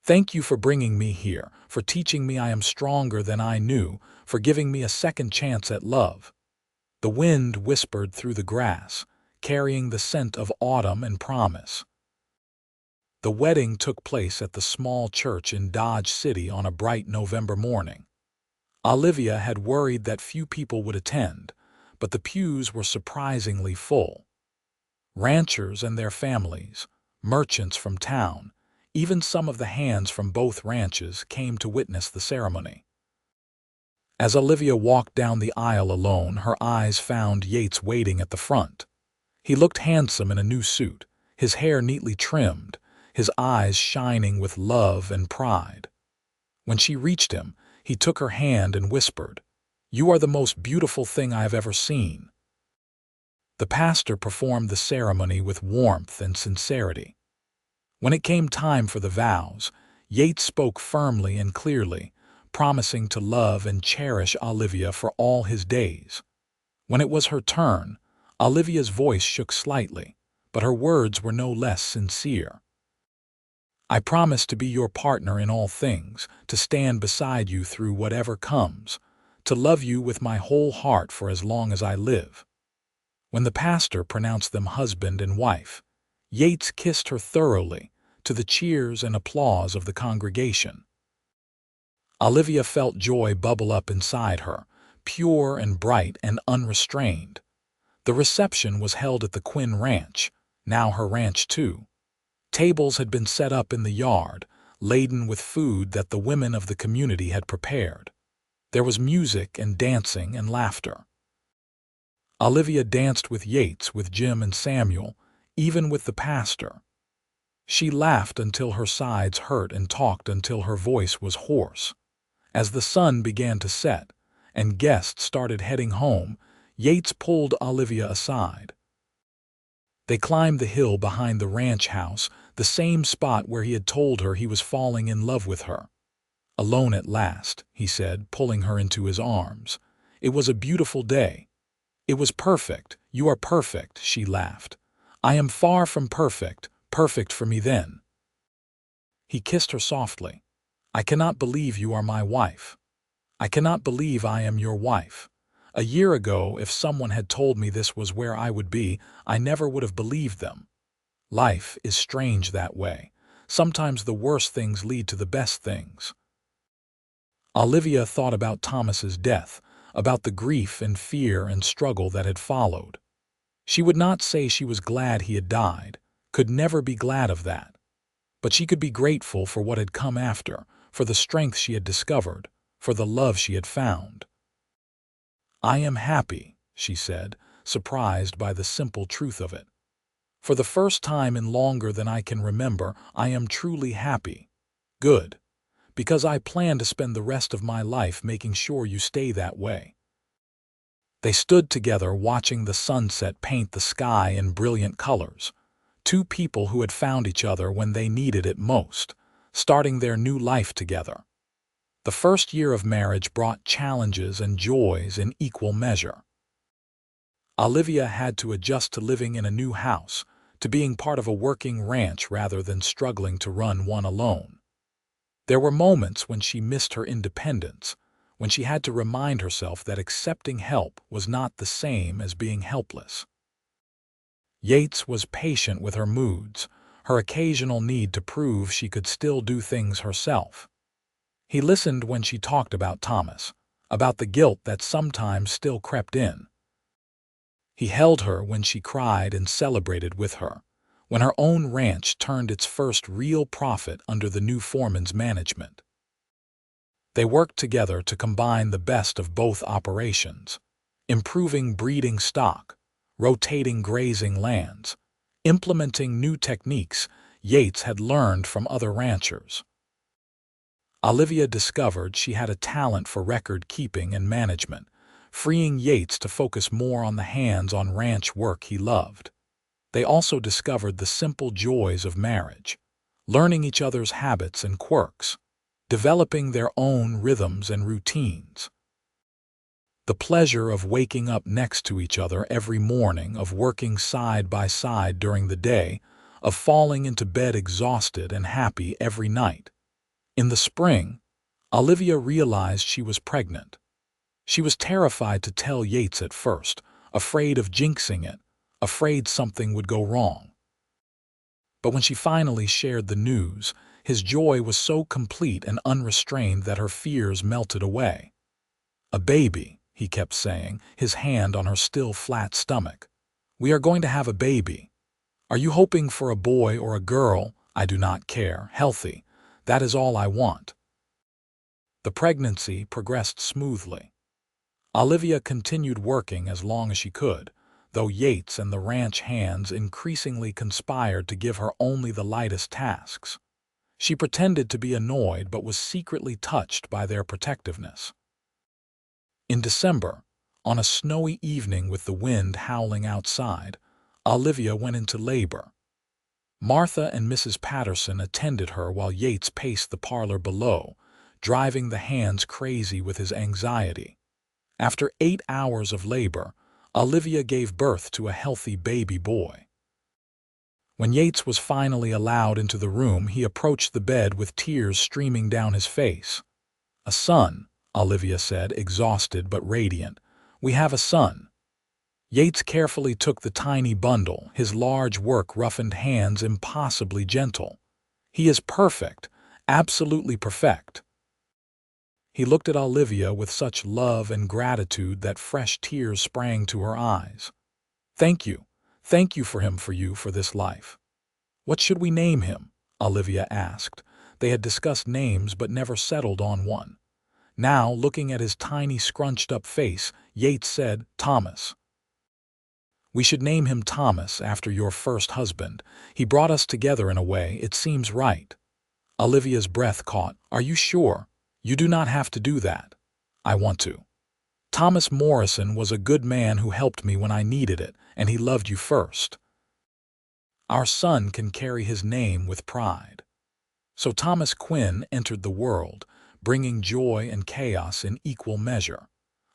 "Thank you for bringing me here, for teaching me I am stronger than I knew, for giving me a second chance at love." The wind whispered through the grass, carrying the scent of autumn and promise. The wedding took place at the small church in Dodge City on a bright November morning. Olivia had worried that few people would attend, but the pews were surprisingly full. Ranchers and their families, merchants from town, even some of the hands from both ranches came to witness the ceremony. As Olivia walked down the aisle alone, her eyes found Yates waiting at the front. He looked handsome in a new suit, his hair neatly trimmed, his eyes shining with love and pride. When she reached him, he took her hand and whispered, "You are the most beautiful thing I have ever seen." The pastor performed the ceremony with warmth and sincerity. When it came time for the vows, Yates spoke firmly and clearly, promising to love and cherish Olivia for all his days. When it was her turn, Olivia's voice shook slightly, but her words were no less sincere. "I promise to be your partner in all things, to stand beside you through whatever comes, to love you with my whole heart for as long as I live." When the pastor pronounced them husband and wife, Yates kissed her thoroughly, to the cheers and applause of the congregation. Olivia felt joy bubble up inside her, pure and bright and unrestrained. The reception was held at the Quinn Ranch, now her ranch too. Tables had been set up in the yard, laden with food that the women of the community had prepared. There was music and dancing and laughter. Olivia danced with Yates, with Jim and Samuel, even with the pastor. She laughed until her sides hurt and talked until her voice was hoarse. As the sun began to set, and guests started heading home, Yates pulled Olivia aside. They climbed the hill behind the ranch house, the same spot where he had told her he was falling in love with her. "Alone at last," he said, pulling her into his arms. "It was a beautiful day." "It was perfect. You are perfect," she laughed. "I am far from perfect, perfect for me then." He kissed her softly. "I cannot believe you are my wife. I cannot believe I am your wife. A year ago, if someone had told me this was where I would be, I never would have believed them. Life is strange that way. Sometimes the worst things lead to the best things." Olivia thought about Thomas's death, about the grief and fear and struggle that had followed. She would not say she was glad he had died, could never be glad of that. But she could be grateful for what had come after, for the strength she had discovered, for the love she had found. "I am happy," she said, surprised by the simple truth of it. "For the first time in longer than I can remember, I am truly happy. Good. Because I plan to spend the rest of my life making sure you stay that way." They stood together watching the sunset paint the sky in brilliant colors. Two people who had found each other when they needed it most, starting their new life together. The first year of marriage brought challenges and joys in equal measure. Olivia had to adjust to living in a new house, to being part of a working ranch rather than struggling to run one alone. There were moments when she missed her independence, when she had to remind herself that accepting help was not the same as being helpless. Yates was patient with her moods, her occasional need to prove she could still do things herself. He listened when she talked about Thomas, about the guilt that sometimes still crept in. He held her when she cried and celebrated with her, when her own ranch turned its first real profit under the new foreman's management. They worked together to combine the best of both operations, improving breeding stock, rotating grazing lands, implementing new techniques Yates had learned from other ranchers. Olivia discovered she had a talent for record-keeping and management, freeing Yates to focus more on the hands-on ranch work he loved. They also discovered the simple joys of marriage, learning each other's habits and quirks, developing their own rhythms and routines. The pleasure of waking up next to each other every morning, of working side by side during the day, of falling into bed exhausted and happy every night. In the spring, Olivia realized she was pregnant. She was terrified to tell Yates at first, afraid of jinxing it, afraid something would go wrong. But when she finally shared the news, his joy was so complete and unrestrained that her fears melted away. "A baby," he kept saying, his hand on her still flat stomach. "We are going to have a baby. Are you hoping for a boy or a girl? I do not care. Healthy. That is all I want." The pregnancy progressed smoothly. Olivia continued working as long as she could, though Yates and the ranch hands increasingly conspired to give her only the lightest tasks. She pretended to be annoyed but was secretly touched by their protectiveness. In December, on a snowy evening with the wind howling outside, Olivia went into labor. Martha and Mrs. Patterson attended her while Yates paced the parlor below, driving the hands crazy with his anxiety. After 8 hours of labor, Olivia gave birth to a healthy baby boy. When Yates was finally allowed into the room, he approached the bed with tears streaming down his face. "A son," Olivia said, exhausted but radiant. "We have a son." Yates carefully took the tiny bundle, his large work-roughened hands impossibly gentle. "He is perfect, absolutely perfect." He looked at Olivia with such love and gratitude that fresh tears sprang to her eyes. Thank you for him, for this life." "What should we name him?" Olivia asked. They had discussed names but never settled on one. Now, looking at his tiny scrunched-up face, Yates said, "Thomas. We should name him Thomas after your first husband. He brought us together in a way, it seems right." Olivia's breath caught. "Are you sure? You do not have to do that." "I want to. Thomas Morrison was a good man who helped me when I needed it, and he loved you first. Our son can carry his name with pride." So Thomas Quinn entered the world, bringing joy and chaos in equal measure.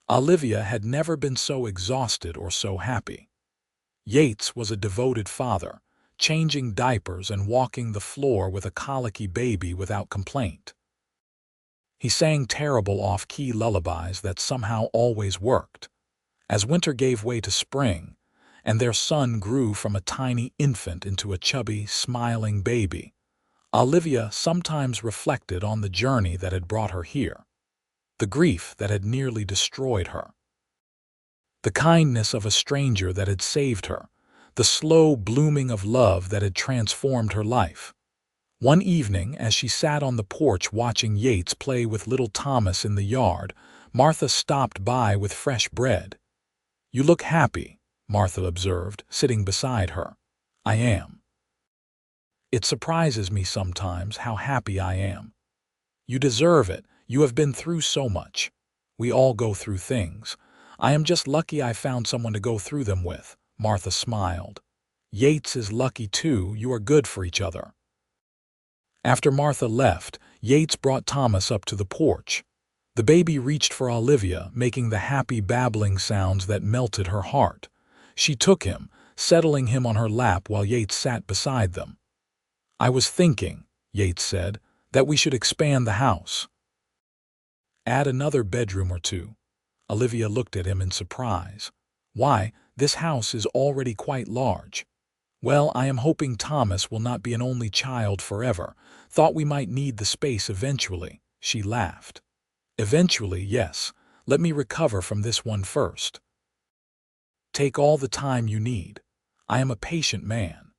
Olivia had never been so exhausted or so happy. Yates was a devoted father, changing diapers and walking the floor with a colicky baby without complaint. He sang terrible off-key lullabies that somehow always worked. As winter gave way to spring, and their son grew from a tiny infant into a chubby, smiling baby, Olivia sometimes reflected on the journey that had brought her here, the grief that had nearly destroyed her, the kindness of a stranger that had saved her, the slow blooming of love that had transformed her life. One evening, as she sat on the porch watching Yates play with little Thomas in the yard, Martha stopped by with fresh bread. "You look happy," Martha observed, sitting beside her. "I am. It surprises me sometimes how happy I am." You deserve it. You have been through so much. We all go through things. I am just lucky I found someone to go through them with." Martha smiled. "Yates is lucky too. You are good for each other." After Martha left, Yates brought Thomas up to the porch. The baby reached for Olivia, making the happy babbling sounds that melted her heart. She took him, settling him on her lap while Yates sat beside them. "I was thinking," Yates said, "that we should expand the house. Add another bedroom or two." Olivia looked at him in surprise. "Why, this house is already quite large." "Well, I am hoping Thomas will not be an only child forever. Thought we might need the space eventually." She laughed. "Eventually, yes. Let me recover from this one first. Take all the time you need. I am a patient man."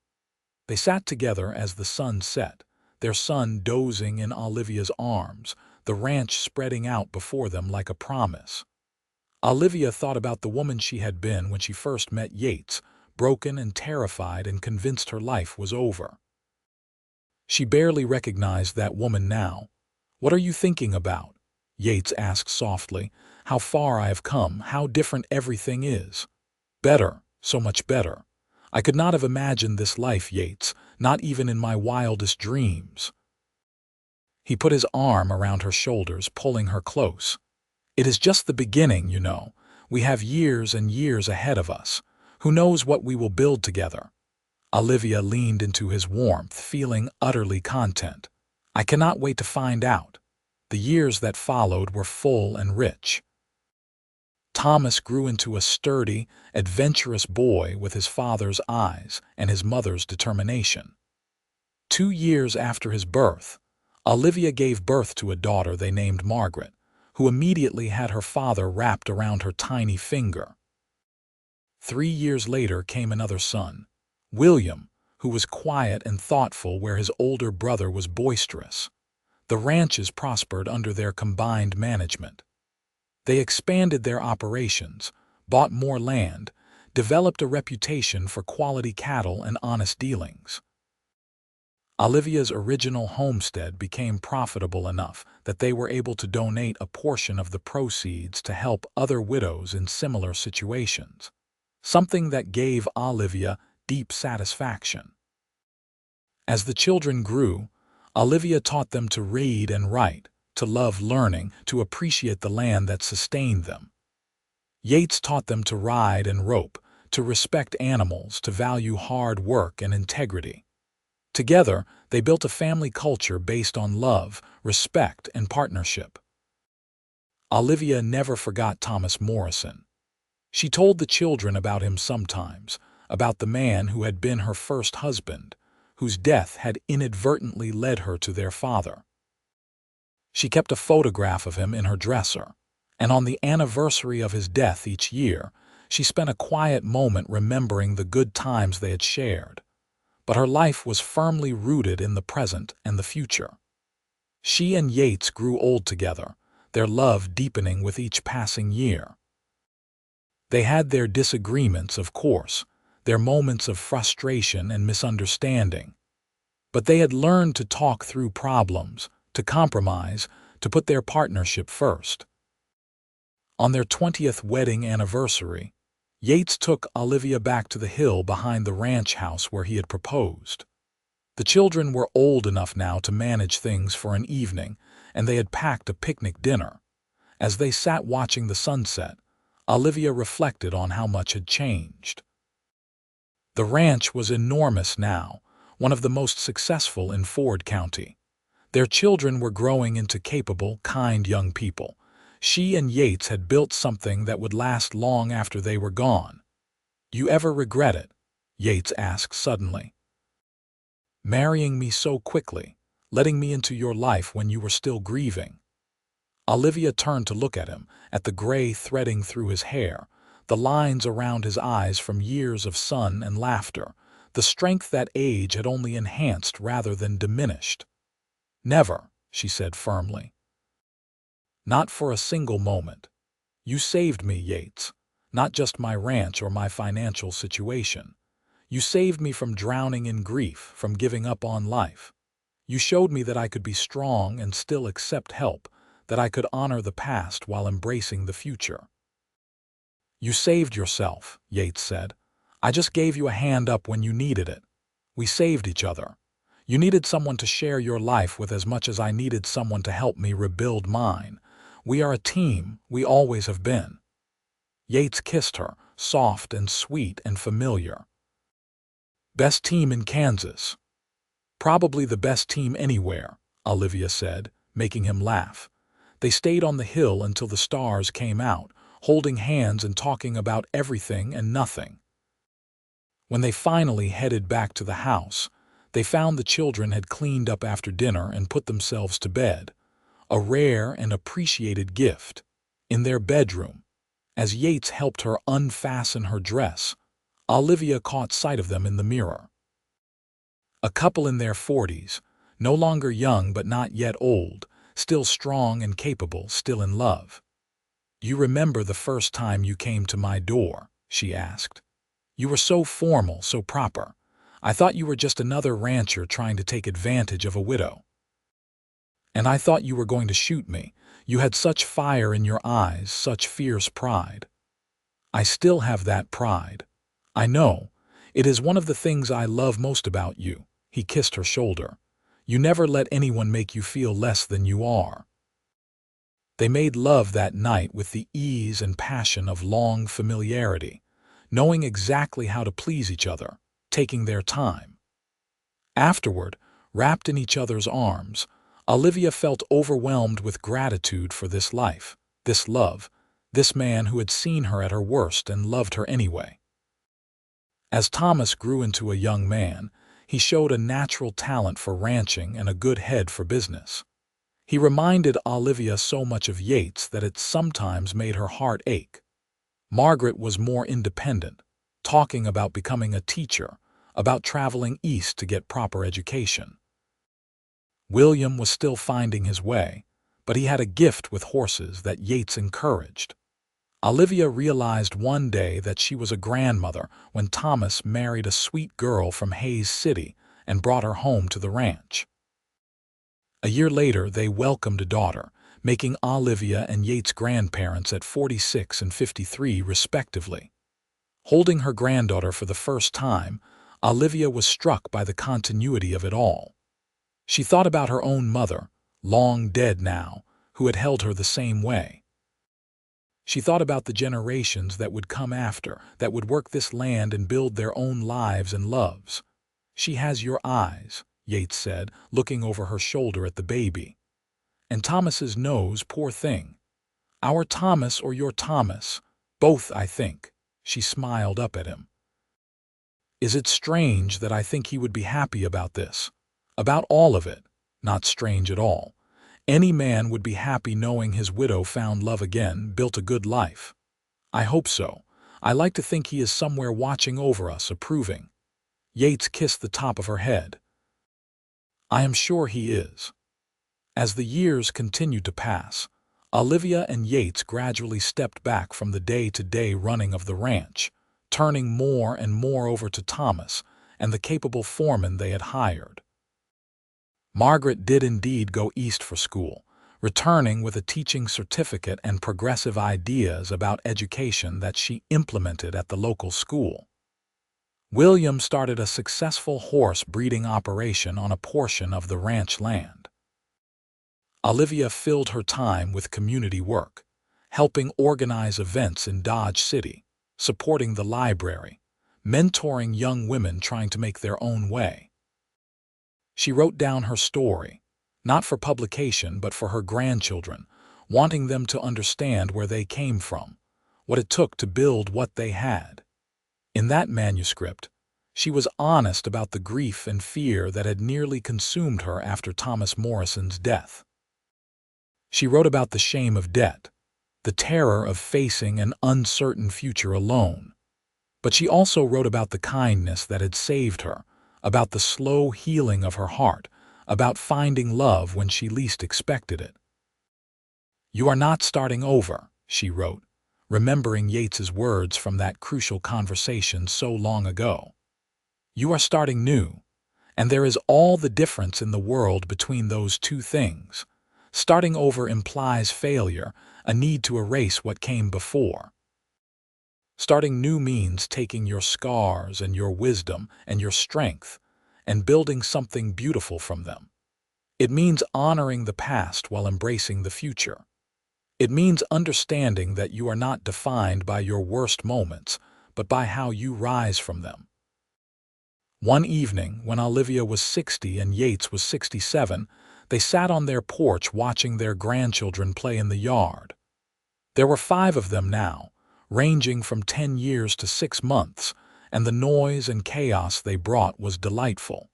They sat together as the sun set, their son dozing in Olivia's arms, the ranch spreading out before them like a promise. Olivia thought about the woman she had been when she first met Yates, broken and terrified and convinced her life was over. She barely recognized that woman now. "What are you thinking about?" Yates asked softly. "How far I have come, how different everything is." "Better, so much better. I could not have imagined this life, Yates, not even in my wildest dreams." He put his arm around her shoulders, pulling her close. "It is just the beginning, you know. We have years and years ahead of us. Who knows what we will build together?" Olivia leaned into his warmth, feeling utterly content. "I cannot wait to find out." The years that followed were full and rich. Thomas grew into a sturdy, adventurous boy with his father's eyes and his mother's determination. 2 years after his birth, Olivia gave birth to a daughter they named Margaret, who immediately had her father wrapped around her tiny finger. 3 years later came another son, William, who was quiet and thoughtful where his older brother was boisterous. The ranches prospered under their combined management. They expanded their operations, bought more land, developed a reputation for quality cattle and honest dealings. Olivia's original homestead became profitable enough that they were able to donate a portion of the proceeds to help other widows in similar situations, something that gave Olivia deep satisfaction. As the children grew, Olivia taught them to read and write, to love learning, to appreciate the land that sustained them. Yates taught them to ride and rope, to respect animals, to value hard work and integrity. Together, they built a family culture based on love, respect, and partnership. Olivia never forgot Thomas Morrison. She told the children about him sometimes, about the man who had been her first husband, whose death had inadvertently led her to their father. She kept a photograph of him in her dresser, and on the anniversary of his death each year, she spent a quiet moment remembering the good times they had shared. But her life was firmly rooted in the present and the future. She and Yates grew old together, their love deepening with each passing year. They had their disagreements, of course, their moments of frustration and misunderstanding. But they had learned to talk through problems, to compromise, to put their partnership first. On their 20th wedding anniversary, Yates took Olivia back to the hill behind the ranch house where he had proposed. The children were old enough now to manage things for an evening, and they had packed a picnic dinner. As they sat watching the sunset, Olivia reflected on how much had changed. The ranch was enormous now, one of the most successful in Ford County. Their children were growing into capable, kind young people. She and Yates had built something that would last long after they were gone. "You ever regret it?" Yates asked suddenly. "Marrying me so quickly, letting me into your life when you were still grieving." Olivia turned to look at him, at the gray threading through his hair, the lines around his eyes from years of sun and laughter, the strength that age had only enhanced rather than diminished. "Never," she said firmly. "Not for a single moment. You saved me, Yates. Not just my ranch or my financial situation. You saved me from drowning in grief, from giving up on life. You showed me that I could be strong and still accept help, that I could honor the past while embracing the future. You saved yourself, Yates said. I just gave you a hand up when you needed it. We saved each other. You needed someone to share your life with as much as I needed someone to help me rebuild mine. We are a team, we always have been. Yates kissed her, soft and sweet and familiar. Best team in Kansas. Probably the best team anywhere, Olivia said, making him laugh. They stayed on the hill until the stars came out, holding hands and talking about everything and nothing. When they finally headed back to the house, they found the children had cleaned up after dinner and put themselves to bed, a rare and appreciated gift. In their bedroom, as Yates helped her unfasten her dress, Olivia caught sight of them in the mirror. A couple in their 40s, no longer young but not yet old, still strong and capable, still in love. You remember the first time you came to my door, she asked. You were so formal, so proper. I thought you were just another rancher trying to take advantage of a widow. And I thought you were going to shoot me. You had such fire in your eyes, such fierce pride. I still have that pride. I know. It is one of the things I love most about you. He kissed her shoulder. You never let anyone make you feel less than you are. They made love that night with the ease and passion of long familiarity, knowing exactly how to please each other, taking their time. Afterward, wrapped in each other's arms, Olivia felt overwhelmed with gratitude for this life, this love, this man who had seen her at her worst and loved her anyway. As Thomas grew into a young man, he showed a natural talent for ranching and a good head for business. He reminded Olivia so much of Yates that it sometimes made her heart ache. Margaret was more independent, talking about becoming a teacher, about traveling east to get proper education. William was still finding his way, but he had a gift with horses that Yates encouraged. Olivia realized one day that she was a grandmother when Thomas married a sweet girl from Hays City and brought her home to the ranch. A year later, they welcomed a daughter, making Olivia and Yates grandparents at 46 and 53 respectively. Holding her granddaughter for the first time, Olivia was struck by the continuity of it all. She thought about her own mother, long dead now, who had held her the same way. She thought about the generations that would come after, that would work this land and build their own lives and loves. She has your eyes, Yates said, looking over her shoulder at the baby. And Thomas's nose, poor thing. Our Thomas or your Thomas, both, I think. She smiled up at him. Is it strange that I think he would be happy about this? About all of it? Not strange at all. Any man would be happy knowing his widow found love again, built a good life. I hope so. I like to think he is somewhere watching over us, approving. Yates kissed the top of her head. I am sure he is. As the years continued to pass, Olivia and Yates gradually stepped back from the day-to-day running of the ranch, turning more and more over to Thomas and the capable foreman they had hired. Margaret did indeed go east for school, returning with a teaching certificate and progressive ideas about education that she implemented at the local school. William started a successful horse breeding operation on a portion of the ranch land. Olivia filled her time with community work, helping organize events in Dodge City, supporting the library, mentoring young women trying to make their own way. She wrote down her story, not for publication but for her grandchildren, wanting them to understand where they came from, what it took to build what they had. In that manuscript, she was honest about the grief and fear that had nearly consumed her after Thomas Morrison's death. She wrote about the shame of debt, the terror of facing an uncertain future alone. But she also wrote about the kindness that had saved her, about the slow healing of her heart, about finding love when she least expected it. You are not starting over, she wrote, remembering Yates's words from that crucial conversation so long ago. You are starting new, And there is all the difference in the world between those two things. Starting over implies failure, a need to erase what came before. Starting new means taking your scars and your wisdom and your strength and building something beautiful from them. It means honoring the past while embracing the future. It means understanding that you are not defined by your worst moments, but by how you rise from them. One evening, when Olivia was 60 and Yates was 67, they sat on their porch watching their grandchildren play in the yard. There were 5 of them now, ranging from 10 years to 6 months, and the noise and chaos they brought was delightful.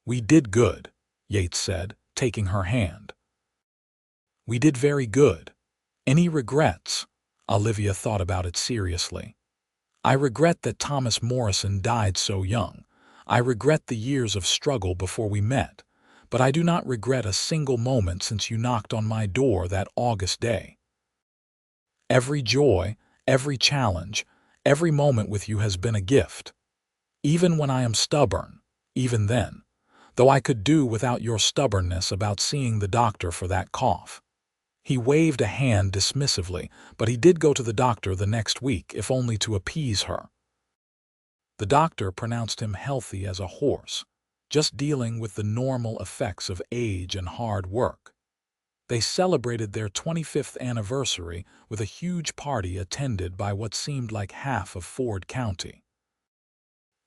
"We did good," Yates said, taking her hand. "We did very good. Any regrets?" Olivia thought about it seriously. "I regret that Thomas Morrison died so young. I regret the years of struggle before we met, but I do not regret a single moment since you knocked on my door that August day. Every joy, every challenge, every moment with you has been a gift. Even when I am stubborn, even then, though I could do without your stubbornness about seeing the doctor for that cough." He waved a hand dismissively, but he did go to the doctor the next week, if only to appease her. The doctor pronounced him healthy as a horse, just dealing with the normal effects of age and hard work. They celebrated their 25th anniversary with a huge party attended by what seemed like half of Ford County.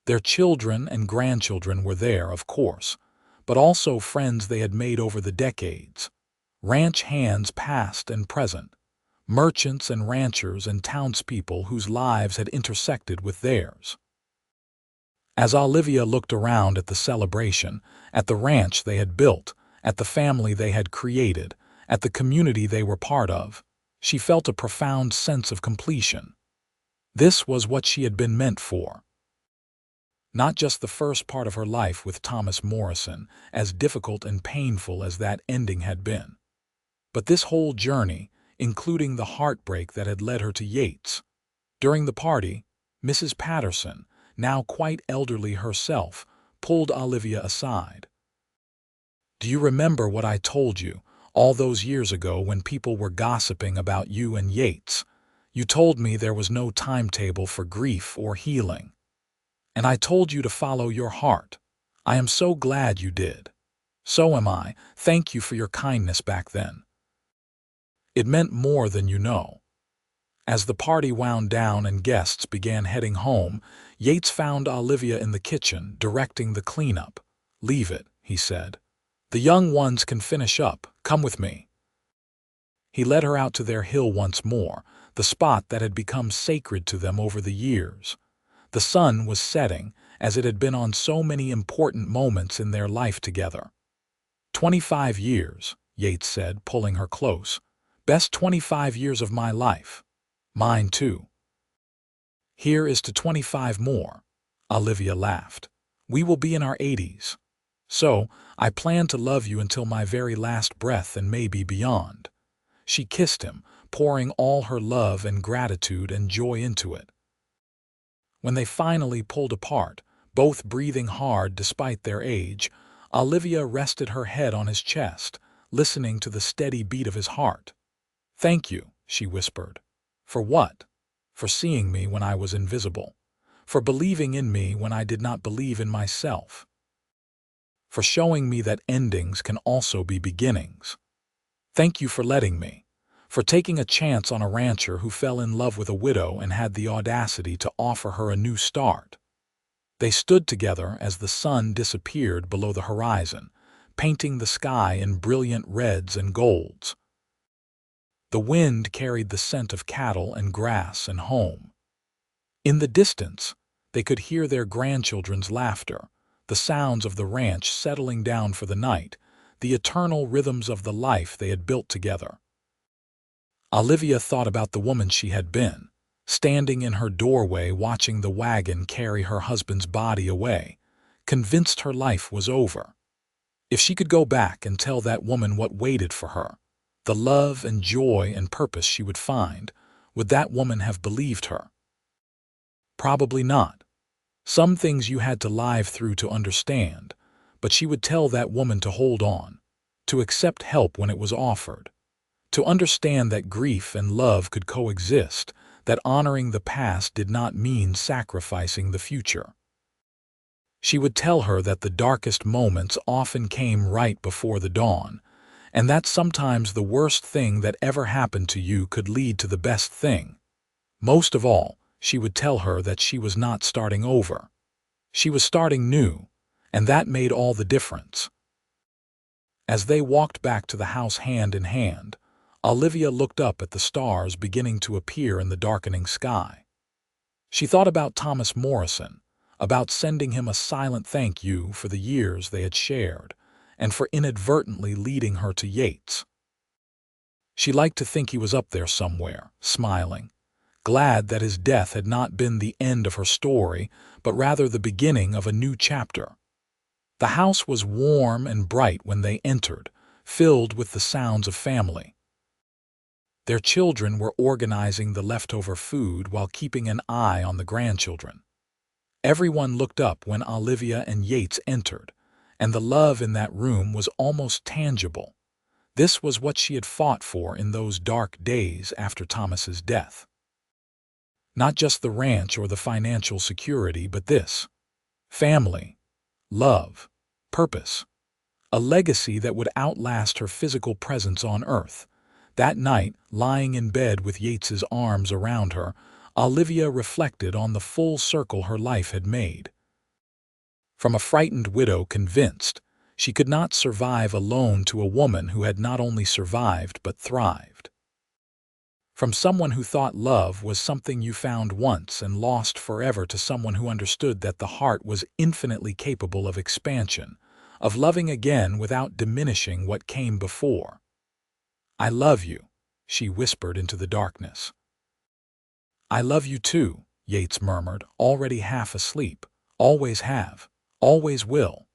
Their children and grandchildren were there, of course, but also friends they had made over the decades. Ranch hands past and present, merchants and ranchers and townspeople whose lives had intersected with theirs. As Olivia looked around at the celebration, at the ranch they had built, at the family they had created, at the community they were part of, she felt a profound sense of completion. This was what she had been meant for. Not just the first part of her life with Thomas Morrison, as difficult and painful as that ending had been, but this whole journey, including the heartbreak that had led her to Yates. During the party, Mrs. Patterson, now quite elderly herself, pulled Olivia aside. "Do you remember what I told you all those years ago when people were gossiping about you and Yates? You told me there was no timetable for grief or healing. And I told you to follow your heart. I am so glad you did. So am I. Thank you for your kindness back then. It meant more than you know." As the party wound down and guests began heading home, Yates found Olivia in the kitchen, directing the cleanup. "Leave it," he said. "The young ones can finish up. Come with me." He led her out to their hill once more, the spot that had become sacred to them over the years. The sun was setting, as it had been on so many important moments in their life together. 25 years, Yates said, pulling her close. "Best 25 years of my life. Mine too." "Here is to 25 more," Olivia laughed. "We will be in our 80s. So, I plan to love you until my very last breath and maybe beyond." She kissed him, pouring all her love and gratitude and joy into it. When they finally pulled apart, both breathing hard despite their age, Olivia rested her head on his chest, listening to the steady beat of his heart. "Thank you," she whispered. "For what?" "For seeing me when I was invisible. For believing in me when I did not believe in myself. For showing me that endings can also be beginnings. Thank you for letting me. For taking a chance on a rancher who fell in love with a widow and had the audacity to offer her a new start." They stood together as the sun disappeared below the horizon, painting the sky in brilliant reds and golds. The wind carried the scent of cattle and grass and home. In the distance, they could hear their grandchildren's laughter, the sounds of the ranch settling down for the night, the eternal rhythms of the life they had built together. Olivia thought about the woman she had been, standing in her doorway watching the wagon carry her husband's body away, convinced her life was over. If she could go back and tell that woman what waited for her, the love and joy and purpose she would find, would that woman have believed her? Probably not. Some things you had to live through to understand, but she would tell that woman to hold on, to accept help when it was offered, to understand that grief and love could coexist, that honoring the past did not mean sacrificing the future. She would tell her that the darkest moments often came right before the dawn, and that sometimes the worst thing that ever happened to you could lead to the best thing. Most of all, she would tell her that she was not starting over. She was starting new, and that made all the difference. As they walked back to the house hand in hand, Olivia looked up at the stars beginning to appear in the darkening sky. She thought about Thomas Morrison, about sending him a silent thank you for the years they had shared, and for inadvertently leading her to Yates. She liked to think he was up there somewhere, smiling, glad that his death had not been the end of her story, but rather the beginning of a new chapter. The house was warm and bright when they entered, filled with the sounds of family. Their children were organizing the leftover food while keeping an eye on the grandchildren. Everyone looked up when Olivia and Yates entered, and the love in that room was almost tangible. This was what she had fought for in those dark days after Thomas's death. Not just the ranch or the financial security, but this: family, love, purpose, a legacy that would outlast her physical presence on earth. That night, lying in bed with Yates's arms around her, Olivia reflected on the full circle her life had made. From a frightened widow convinced she could not survive alone to a woman who had not only survived but thrived. From someone who thought love was something you found once and lost forever to someone who understood that the heart was infinitely capable of expansion, of loving again without diminishing what came before. "I love you," she whispered into the darkness. "I love you too," Yates murmured, already half asleep. "Always have, always will."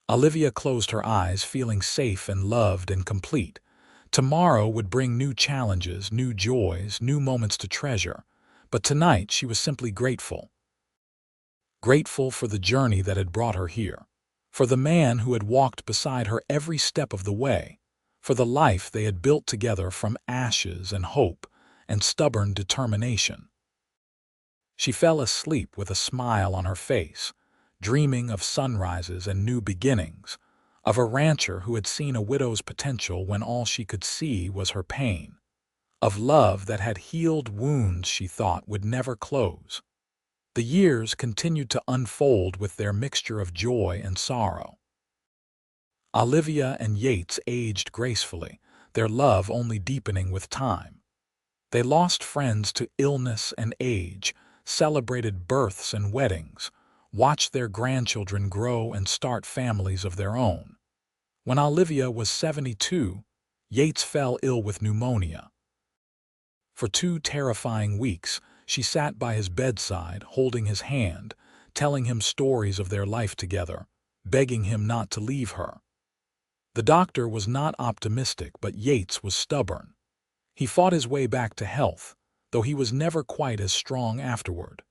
Olivia closed her eyes, feeling safe and loved and complete. Tomorrow would bring new challenges, new joys, new moments to treasure, but tonight she was simply grateful. Grateful for the journey that had brought her here, for the man who had walked beside her every step of the way, for the life they had built together from ashes and hope and stubborn determination. She fell asleep with a smile on her face, dreaming of sunrises and new beginnings, of a rancher who had seen a widow's potential when all she could see was her pain, of love that had healed wounds she thought would never close. The years continued to unfold with their mixture of joy and sorrow. Olivia and Yates aged gracefully, their love only deepening with time. They lost friends to illness and age, celebrated births and weddings, watched their grandchildren grow and start families of their own. When Olivia was 72, Yates fell ill with pneumonia. For 2 terrifying weeks, she sat by his bedside, holding his hand, telling him stories of their life together, begging him not to leave her. The doctor was not optimistic, but Yates was stubborn. He fought his way back to health, though he was never quite as strong afterward.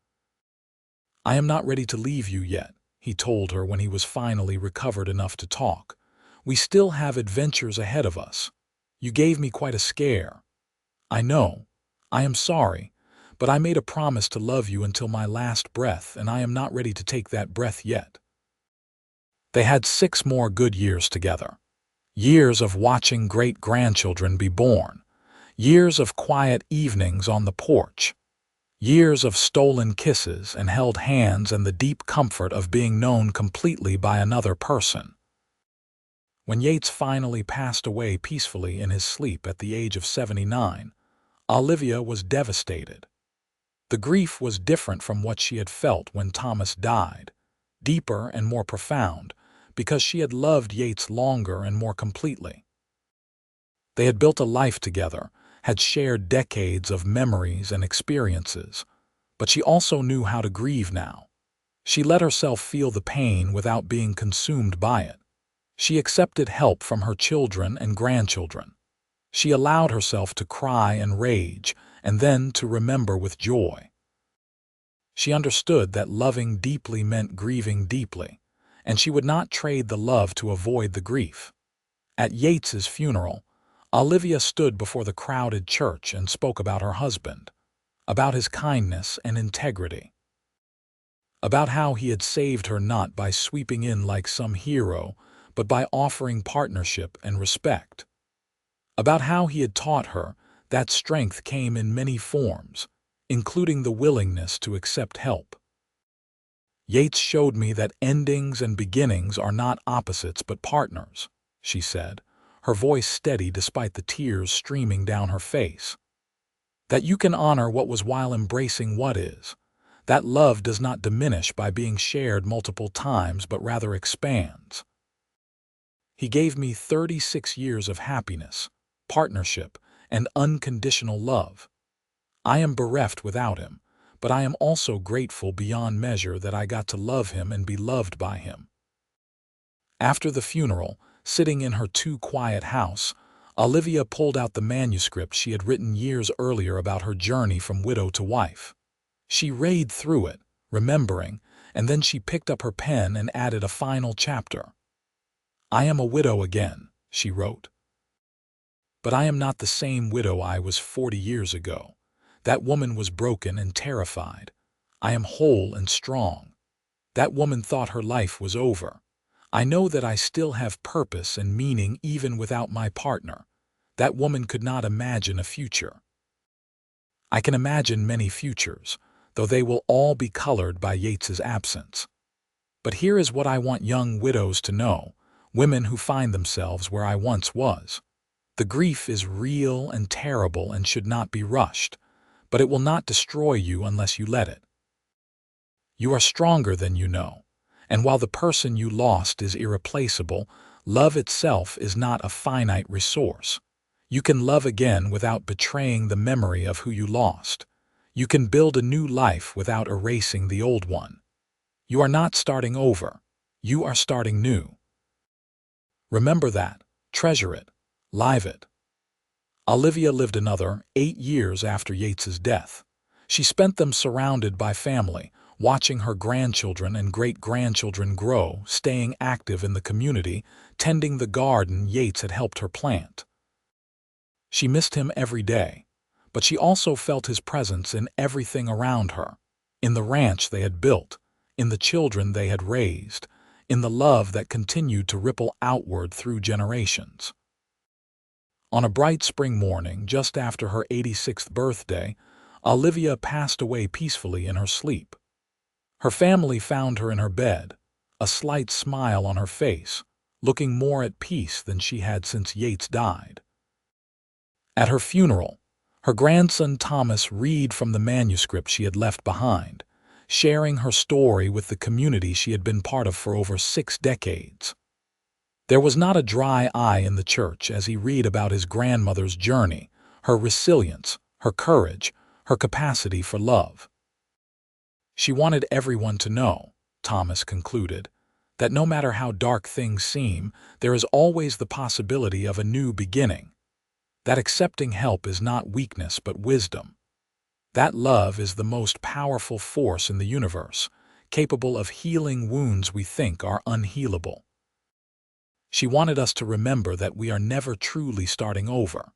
"I am not ready to leave you yet," he told her when he was finally recovered enough to talk. "We still have adventures ahead of us. You gave me quite a scare. I know. I am sorry, but I made a promise to love you until my last breath, and I am not ready to take that breath yet." They had 6 more good years together. Years of watching great-grandchildren be born. Years of quiet evenings on the porch. Years of stolen kisses and held hands and the deep comfort of being known completely by another person. When Yates finally passed away peacefully in his sleep at the age of 79, Olivia was devastated. The grief was different from what she had felt when Thomas died, deeper and more profound, because she had loved Yates longer and more completely. They had built a life together, had shared decades of memories and experiences, but she also knew how to grieve now. She let herself feel the pain without being consumed by it. She accepted help from her children and grandchildren. She allowed herself to cry and rage, and then to remember with joy. She understood that loving deeply meant grieving deeply, and she would not trade the love to avoid the grief. At Yates's funeral, Olivia stood before the crowded church and spoke about her husband, about his kindness and integrity, about how he had saved her not by sweeping in like some hero, but by offering partnership and respect, about how he had taught her that strength came in many forms, including the willingness to accept help. Yates showed me that endings and beginnings are not opposites but partners, she said, her voice steady despite the tears streaming down her face. That you can honor what was while embracing what is. That love does not diminish by being shared multiple times but rather expands. He gave me 36 years of happiness, partnership, and unconditional love. I am bereft without him, but I am also grateful beyond measure that I got to love him and be loved by him. After the funeral, sitting in her too quiet house, Olivia pulled out the manuscript she had written years earlier about her journey from widow to wife. She read through it, remembering, and then she picked up her pen and added a final chapter. "I am a widow again," she wrote. "But I am not the same widow I was 40 years ago. That woman was broken and terrified. I am whole and strong. That woman thought her life was over. I know that I still have purpose and meaning even without my partner. That woman could not imagine a future. I can imagine many futures, though they will all be colored by Yates's absence. But here is what I want young widows to know, women who find themselves where I once was. The grief is real and terrible and should not be rushed, but it will not destroy you unless you let it. You are stronger than you know, and while the person you lost is irreplaceable, love itself is not a finite resource. You can love again without betraying the memory of who you lost. You can build a new life without erasing the old one. You are not starting over. You are starting new. Remember that. Treasure it. Live it." Olivia lived another 8 years after Yates's death. She spent them surrounded by family, watching her grandchildren and great-grandchildren grow, staying active in the community, tending the garden Yates had helped her plant. She missed him every day, but she also felt his presence in everything around her, in the ranch they had built, in the children they had raised, in the love that continued to ripple outward through generations. On a bright spring morning, just after her 86th birthday, Olivia passed away peacefully in her sleep. Her family found her in her bed, a slight smile on her face, looking more at peace than she had since Yates died. At her funeral, her grandson Thomas read from the manuscript she had left behind, sharing her story with the community she had been part of for over 6 decades. There was not a dry eye in the church as he read about his grandmother's journey, her resilience, her courage, her capacity for love. She wanted everyone to know, Thomas concluded, that no matter how dark things seem, there is always the possibility of a new beginning. That accepting help is not weakness but wisdom. That love is the most powerful force in the universe, capable of healing wounds we think are unhealable. She wanted us to remember that we are never truly starting over.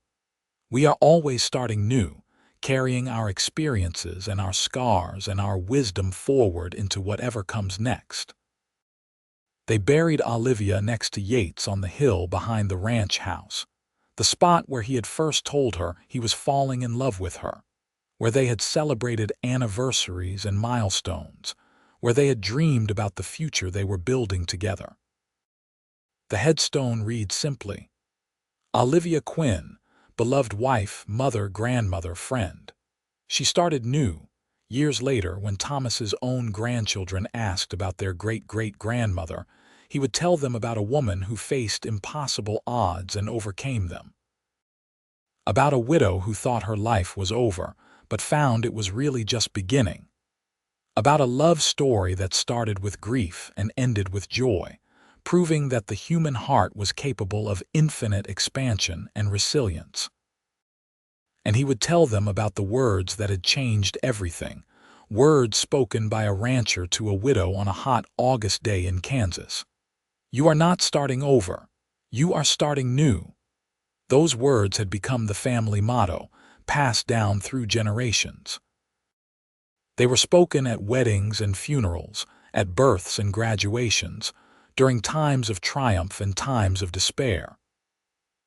We are always starting new, carrying our experiences and our scars and our wisdom forward into whatever comes next. They buried Olivia next to Yates on the hill behind the ranch house, the spot where he had first told her he was falling in love with her, where they had celebrated anniversaries and milestones, where they had dreamed about the future they were building together. The headstone reads simply, "Olivia Quinn, beloved wife, mother, grandmother, friend." She started new, years later when Thomas's own grandchildren asked about their great-great-grandmother. He would tell them about a woman who faced impossible odds and overcame them. About a widow who thought her life was over, but found it was really just beginning. About a love story that started with grief and ended with joy, proving that the human heart was capable of infinite expansion and resilience. And he would tell them about the words that had changed everything, words spoken by a rancher to a widow on a hot August day in Kansas. "You are not starting over. You are starting new." Those words had become the family motto, passed down through generations. They were spoken at weddings and funerals, at births and graduations, during times of triumph and times of despair.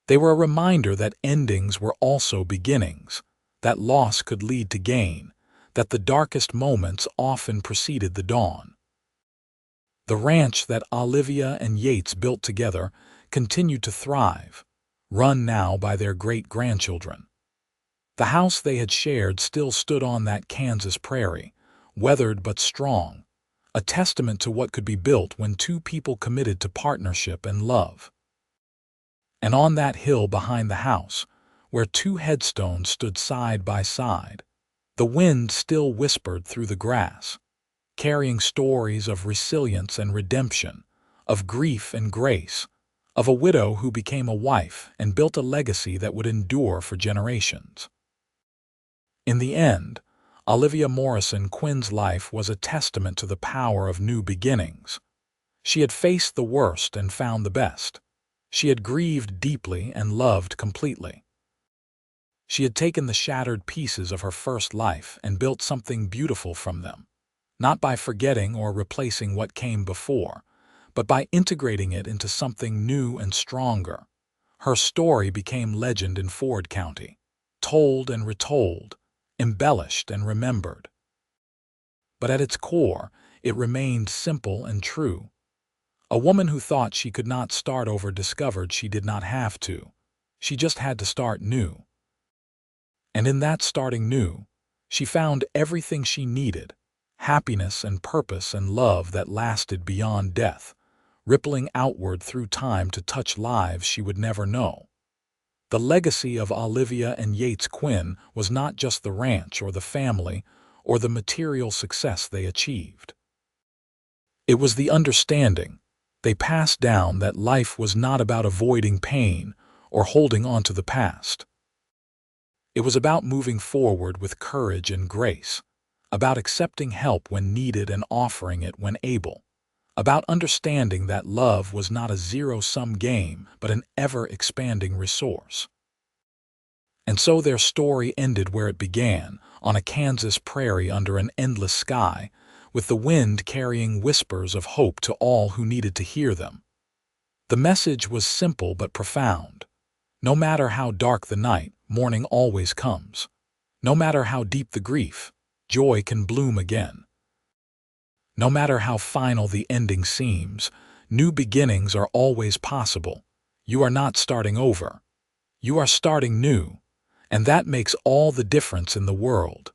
They were a reminder that endings were also beginnings, that loss could lead to gain, that the darkest moments often preceded the dawn. The ranch that Olivia and Yates built together continued to thrive, run now by their great-grandchildren. The house they had shared still stood on that Kansas prairie, weathered but strong, a testament to what could be built when two people committed to partnership and love. And on that hill behind the house, where two headstones stood side by side, the wind still whispered through the grass, carrying stories of resilience and redemption, of grief and grace, of a widow who became a wife and built a legacy that would endure for generations. In the end, Olivia Morrison Quinn's life was a testament to the power of new beginnings. She had faced the worst and found the best. She had grieved deeply and loved completely. She had taken the shattered pieces of her first life and built something beautiful from them, not by forgetting or replacing what came before, but by integrating it into something new and stronger. Her story became legend in Ford County, told and retold, embellished and remembered. But at its core, it remained simple and true. A woman who thought she could not start over discovered she did not have to. She just had to start new. And in that starting new, she found everything she needed: happiness and purpose and love that lasted beyond death, rippling outward through time to touch lives she would never know. The legacy of Olivia and Yates Quinn was not just the ranch or the family or the material success they achieved. It was the understanding they passed down that life was not about avoiding pain or holding on to the past. It was about moving forward with courage and grace, about accepting help when needed and offering it when able, about understanding that love was not a zero-sum game but an ever-expanding resource. And so their story ended where it began, on a Kansas prairie under an endless sky, with the wind carrying whispers of hope to all who needed to hear them. The message was simple but profound. No matter how dark the night, morning always comes. No matter how deep the grief, joy can bloom again. No matter how final the ending seems, new beginnings are always possible. You are not starting over. You are starting new, and that makes all the difference in the world.